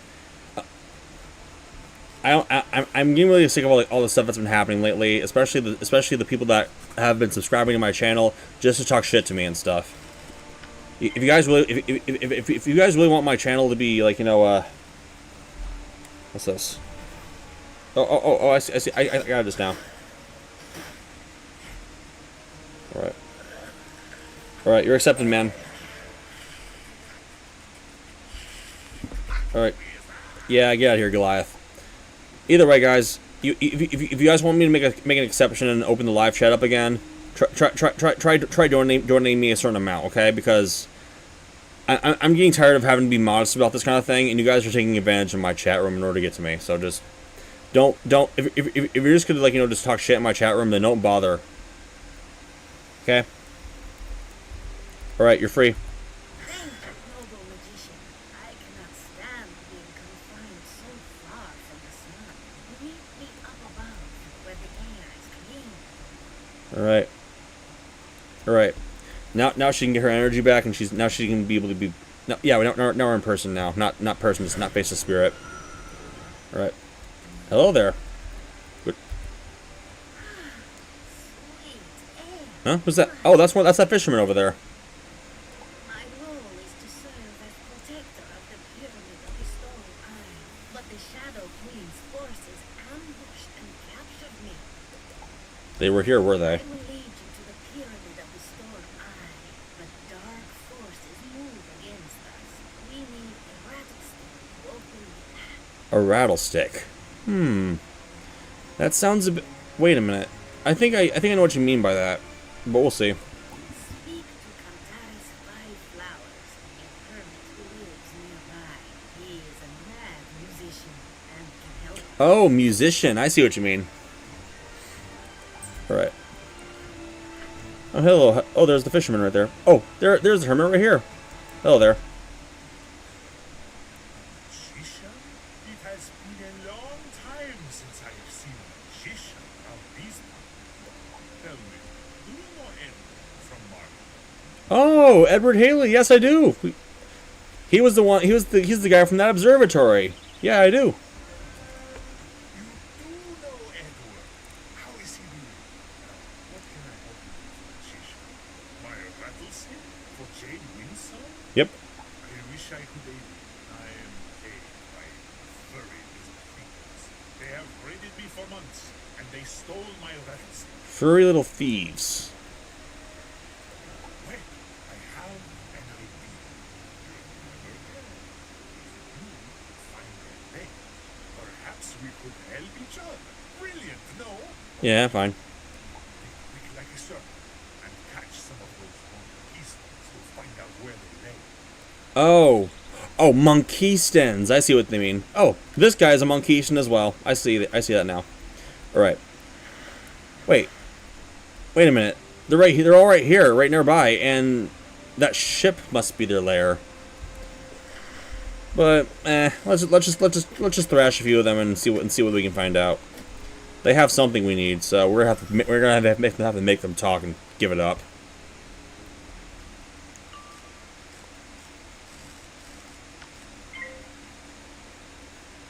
I'm getting really sick of all the stuff that's been happening lately, especially the people that have been subscribing to my channel just to talk shit to me and stuff. If you guys really want my channel to be like, you know, what's this? Oh, I see. I got this now. All right, you're accepted, man. All right, yeah, get out of here, Goliath. Either way, guys, if you guys want me to make an exception and open the live chat up again, try donating me a certain amount, okay? Because I'm getting tired of having to be modest about this kind of thing, and you guys are taking advantage of my chat room in order to get to me. So just don't if you're just gonna, like, you know, just talk shit in my chat room, then don't bother. Okay. All right, you're free. Thank you, noble magician. I cannot stand being confined so far from the sun. Meet me up above, where the air is clean. All right. All right. Now she can get her energy back, and now she can be able to be. No, yeah, now we're in person now. Not person. It's not face of spirit. All right. Hello there. Good. Sweet air. Huh? What's that? Oh, that's that fisherman over there. My role is to serve as protector of the pyramid of the Storm Eye. But the Shadow Queen's forces ambushed and captured me. They were here, were they? I will lead you to the pyramid of the Storm Eye. But dark forces move against us. We need a rattlesnake to open the path. A rattlestick. That sounds a bit. Wait a minute. I think I know what you mean by that, but we'll see. Speak to Cantaris Five Flowers, a hermit who lives nearby. He is a mad musician and can help. Oh, musician. I see what you mean. All right. Oh, hello. Oh, there's the fisherman right there. Oh, there's the hermit right here. Hello there. Shisha? It has been a long time since I have seen Shisha around these parts. Tell me, do you know anyone from Morganthe? Oh, Edward Haley. Yes, I do. He was the one. He's the guy from that observatory. Yeah, I do. You do know Edward. How is he doing? What can I help you with, Shisha? My rattlesnake for Jade Winsome? Yep. I wish I could aid you. I am paid by furry little creatures. They have raided me for months, and they stole my rattlesnake. Furry little thieves. Wait, I have an idea. You'll never guess. If you could find their name, perhaps we could help each other. Brilliant, no? Yeah, fine. Be quick like a serpent and catch some of those monkeys to find out where they lay. Oh, Monkeystons. I see what they mean. Oh, this guy's a Monkeyston as well. I see that now. All right. Wait a minute. They're all right here, right nearby, and that ship must be their lair. But let's just thrash a few of them and see what we can find out. They have something we need, so we're gonna have to make them talk and give it up.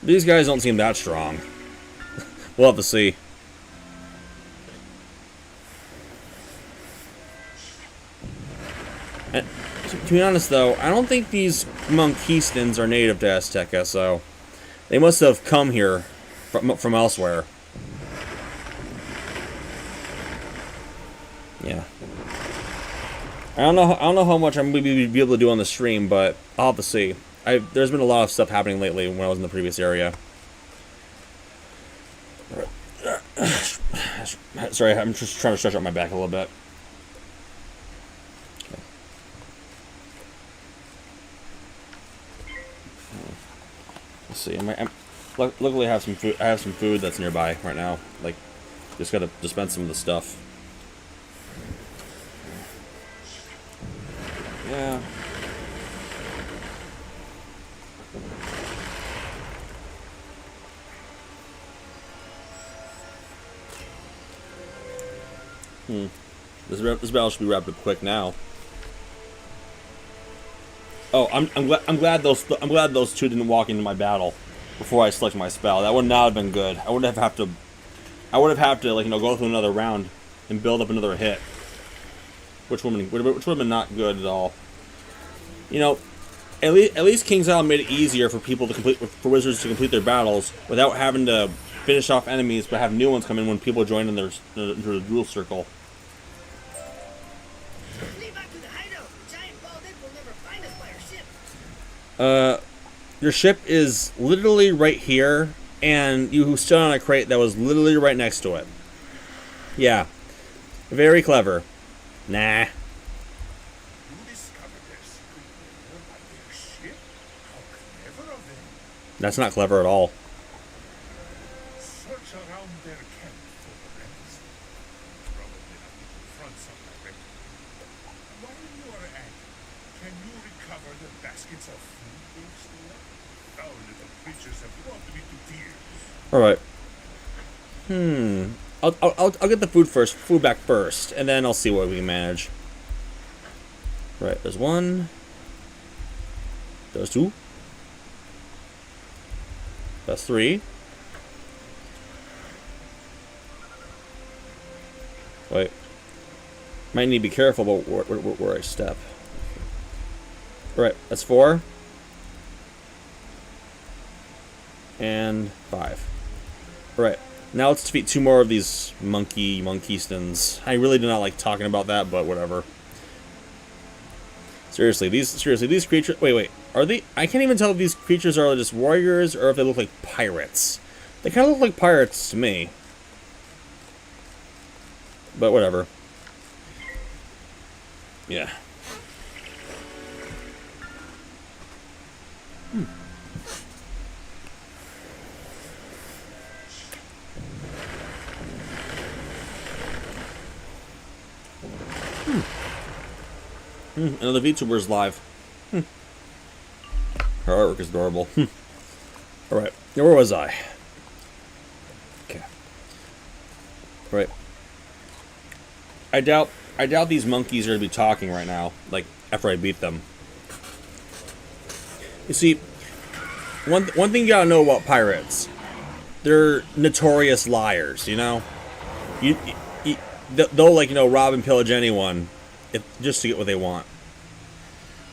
These guys don't seem that strong. We'll have to see. And to be honest, though, I don't think these Monkeystons are native to Azteca, so they must have come here from elsewhere. Yeah. I don't know how much I'm going to be able to do on the stream, but I'll have to see. There's been a lot of stuff happening lately when I was in the previous area. Sorry, I'm just trying to stretch out my back a little bit. Let's see. Luckily, I have some food. I have some food that's nearby right now. Like, just gotta dispense some of the stuff. Yeah. This battle should be wrapped up quick now. Oh, I'm glad those two didn't walk into my battle before I selected my spell. That would not have been good. I would have to like, go through another round and build up another hit. Which would have been not good at all. At least King's Isle made it easier for wizards to complete their battles without having to finish off enemies, but have new ones come in when people join in their rule circle. Flee back to the hideout. The giant bald imp will never find us by our ship. Your ship is literally right here, and you stood on a crate that was literally right next to it. Yeah. Very clever. Nah. You discovered their secret lair by their ship? How clever of them. That's not clever at all. Search around their camp for the rest. Probably not to confront some directly. While you are at it, can you recover the baskets of food they've stolen? Our little creatures have brought me to tears. Alright. I'll get the food back first, and then I'll see what we can manage. Right, there's one. There's two. That's three. Wait. Might need to be careful about where I step. Right, that's 4. And 5. Right. Now let's defeat 2 more of these monkeystons. I really do not like talking about that, but whatever. Seriously, these creatures. Wait. Are they? I can't even tell if these creatures are just warriors or if they look like pirates. They kind of look like pirates to me. But whatever. Yeah. Another VTuber's live. Her artwork is adorable. Alright, now where was I? Okay. Right. I doubt these monkeys are gonna be talking right now, like after I beat them. You see, one thing you gotta know about pirates, they're notorious liars, you know? They'll like, you know, rob and pillage anyone just to get what they want.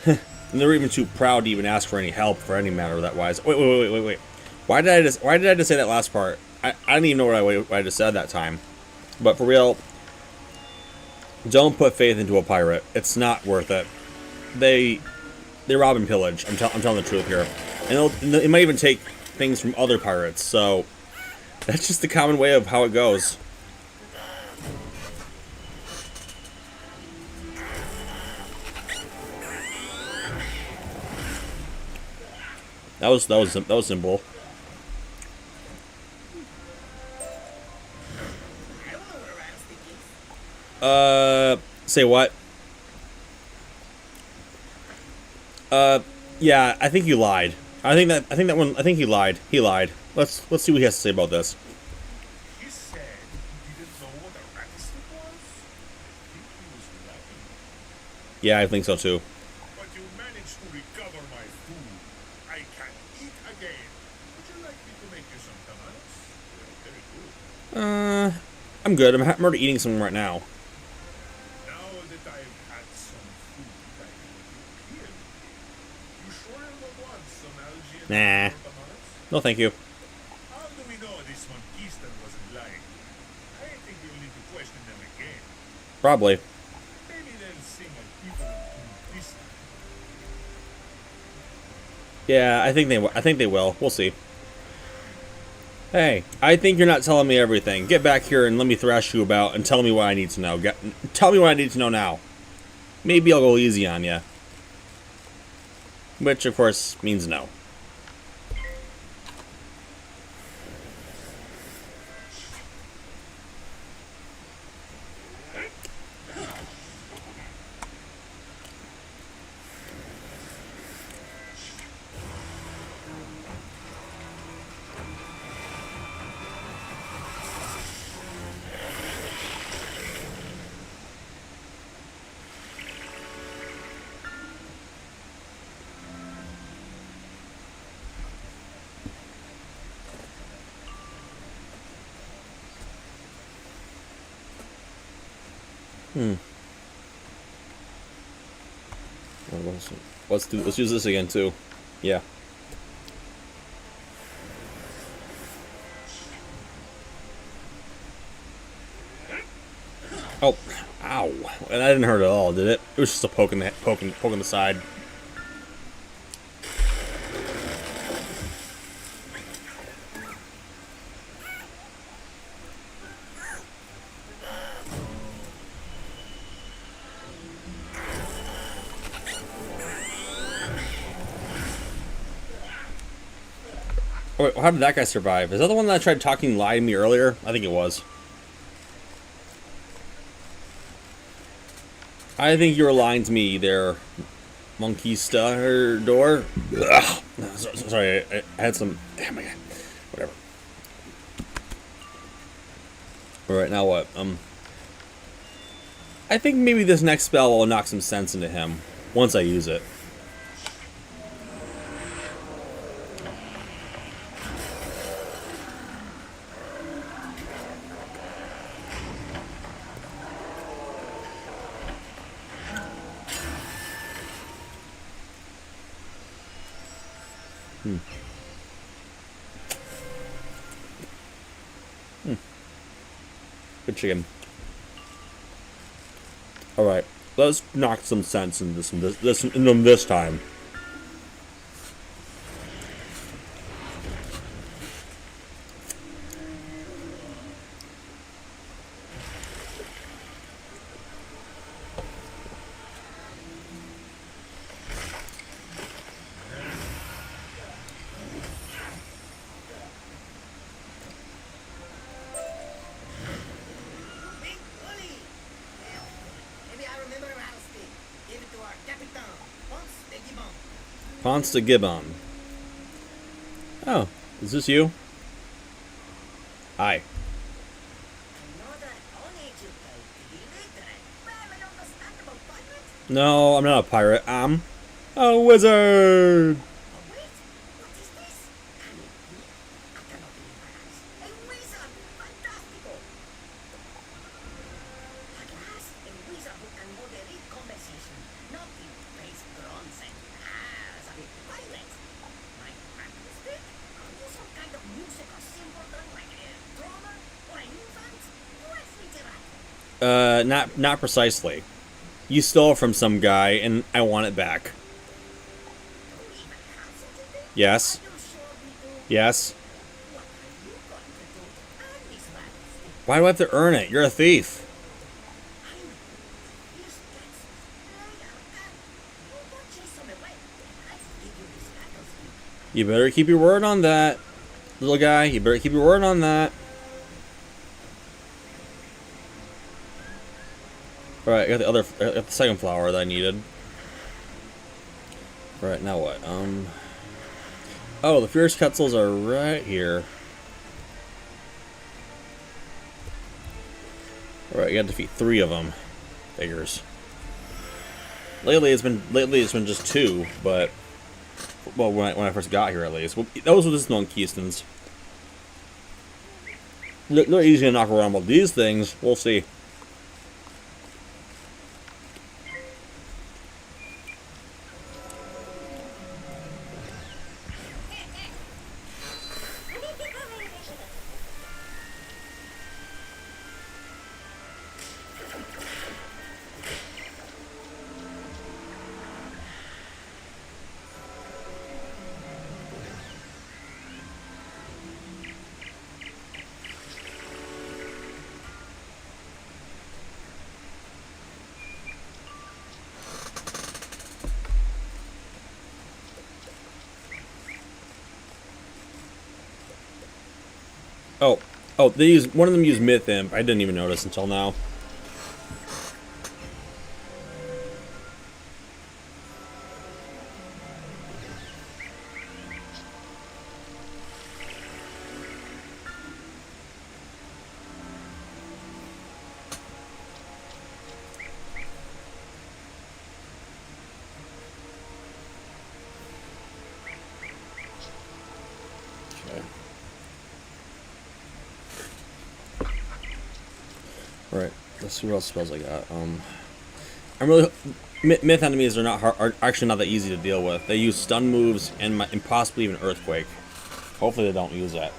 And they're even too proud to even ask for any help for any matter that wise. Wait. Why did I just say that last part? I didn't even know what I just said that time. But for real, don't put faith into a pirate. It's not worth it. They rob and pillage. I'm telling the truth here. And they might even take things from other pirates. So that's just the common way of how it goes. That was simple. Say what? Yeah, I think you lied. I think he lied. He lied. Let's see what he has to say about this. He said he didn't know what a rattlesnake was? I think he was lying. Yeah, I think so too. But you managed to recover my food. I can eat again. Would you like me to make you some tamales? They're very good. I'm good. I'm already eating some right now. Now that I've had some food, I will heal. You sure you don't want some algae Nah. tamales? No, thank you. How do we know this Monkistan wasn't lying? I think we'll need to question them again. Probably. Maybe they'll sing a people tune this time. Yeah, I think they will. We'll see. Hey, I think you're not telling me everything. Get back here and let me thrash you about and tell me what I need to know. Tell me what I need to know now. Maybe I'll go easy on you. Which, of course, means no. Let's use this again too. Yeah. Oh, ow! And that didn't hurt at all, did it? It was just a poke in the side. Oh, wait, how did that guy survive? Is that the one that tried talking lie to me earlier? I think it was. I think you were lying to me there, monkey star door. Ugh. Sorry, I had some. Oh my god. Whatever. Alright, now what? I think maybe this next spell will knock some sense into him. once I use it. Good chicken. All right, let's knock some sense into this time. Big Bully! Maybe I remember a rattlesnake. Give it to our Capitan, Ponce de Gibon. Ponce de Gibon. Oh, is this you? Hi. No, I'm not a pirate. I'm a wizard. Not precisely. You stole it from some guy, and I want it back. Yes. Yes. Why do I have to earn it? You're a thief. You better keep your word on that, little guy. You better keep your word on that. Alright, I got the second flower that I needed. Alright, now what? Oh, the fierce quetzals are right here. Alright, you gotta defeat 3 of them. Figures. Lately it's been just 2, but well, when I first got here at least. Well, those were just non-keystons. They're easy to knock around, but these things, we'll see. Oh, one of them used Myth Imp. I didn't even notice until now. Right. Let's see what else spells I got. I'm really myth enemies are actually not that easy to deal with. They use stun moves and possibly even earthquake. Hopefully they don't use that.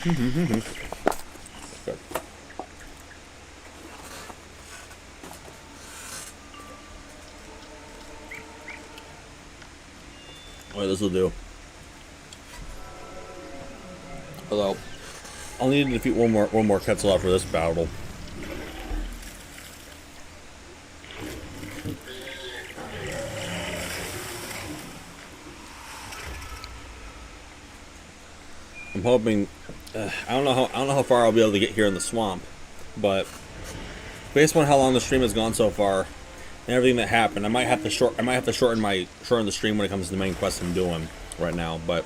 Good. This will do. Although, I'll need to defeat one more Quetzal for this battle. I'm hoping. I don't know how far I'll be able to get here in the swamp, but based on how long the stream has gone so far and everything that happened, I might have to shorten the stream when it comes to the main quest I'm doing right now. But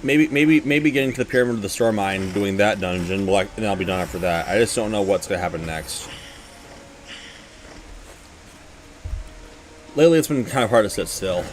maybe getting to the Pyramid of the Store Mine, doing that dungeon, and I'll be done after that. I just don't know what's gonna happen next. Lately, it's been kind of hard to sit still.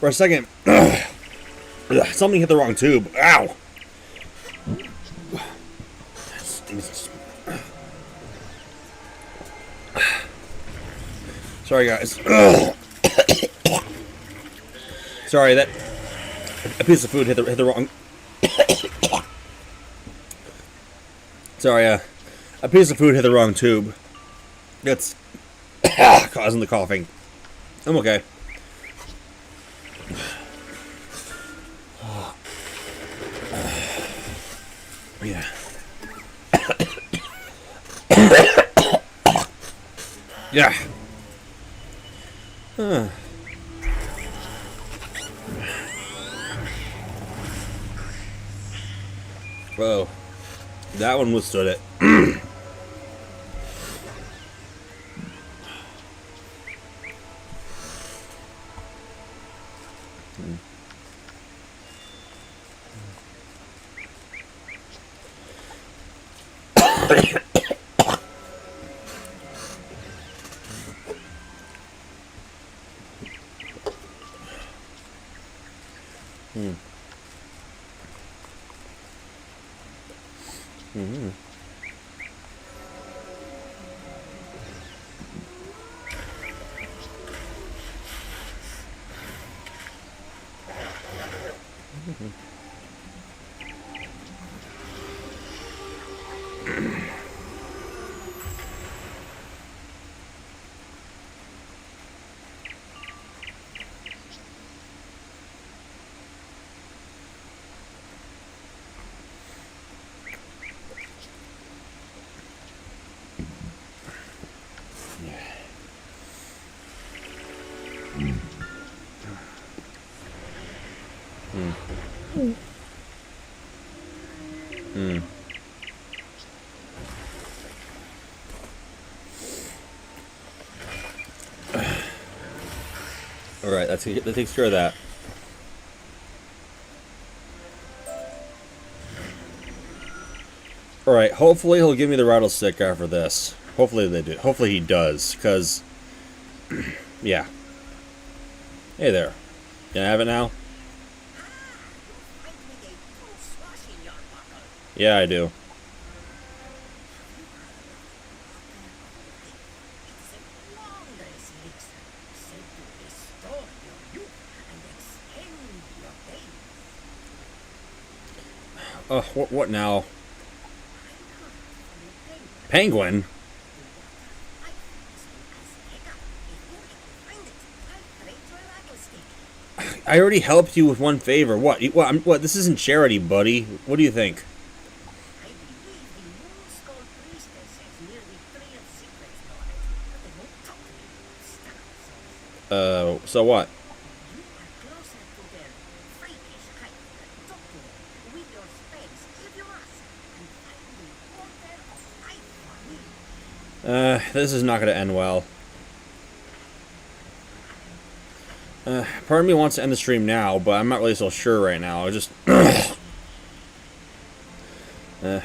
For a second, something hit the wrong tube. Ow! Sorry, guys. Sorry, that a piece of food hit the wrong. Sorry, a piece of food hit the wrong tube. That's causing the coughing. I'm okay. Yeah. Yeah. Whoa. That one withstood it. Alright, that takes care of that. Alright, hopefully he'll give me the rattlestick after this. Hopefully they do. Hopefully he does, because... yeah. Hey there. Can I have it now? Yeah, I do. What now? Penguin? I already helped you with one favor. What? What? This isn't charity, buddy. What do you think? So what? This is not going to end well. Part of me wants to end the stream now, but I'm not really so sure right now. I just... I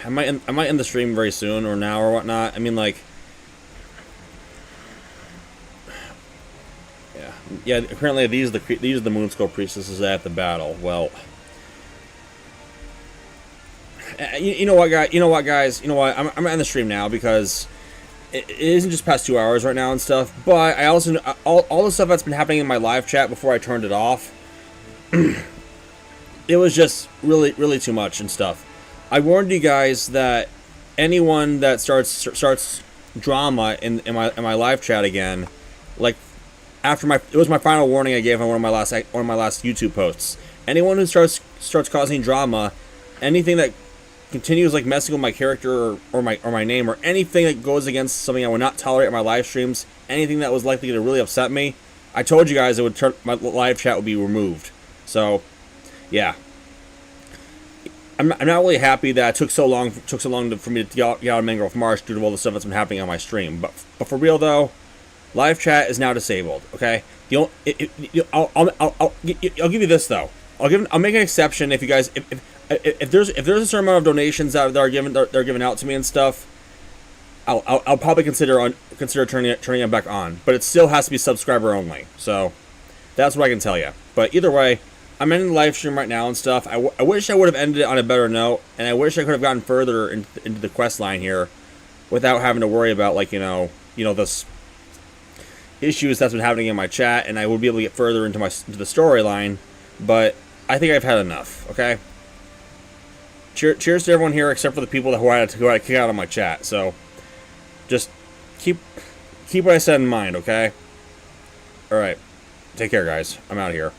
might end the stream very soon, or now, or whatnot. I mean, like... yeah, Yeah, apparently these are the Moonskull priestesses at the battle. Well, you know what, guys? You know what? I'm gonna end the stream now because it isn't just past 2 hours right now and stuff. But I also all the stuff that's been happening in my live chat before I turned it off. It was just really too much and stuff. I warned you guys that anyone that starts drama in my live chat again, like after it was my final warning I gave on one of my last YouTube posts. Anyone who starts causing drama, anything that continues like messing with my character or my name or anything that goes against something I would not tolerate in my live streams, anything that was likely to really upset me, I told you guys it would my live chat would be removed. So, yeah. I'm not really happy that it took so long for me to get out of Mangrove Marsh due to all the stuff that's been happening on my stream. But for real though, live chat is now disabled. Okay, I'll give you this though. I'll make an exception if you guys if there's a certain amount of donations that are given out to me and stuff. I'll probably consider turning it back on, but it still has to be subscriber only. So that's what I can tell you. But either way, I'm ending the live stream right now and stuff. I wish I would have ended it on a better note, and I wish I could have gotten further into the quest line here without having to worry about, like, this issues that's been happening in my chat, and I would be able to get further into the storyline. But I think I've had enough. Okay. Cheers to everyone here except for the people who I had to kick out of my chat. So just keep what I said in mind. Okay. All right. Take care, guys. I'm out of here.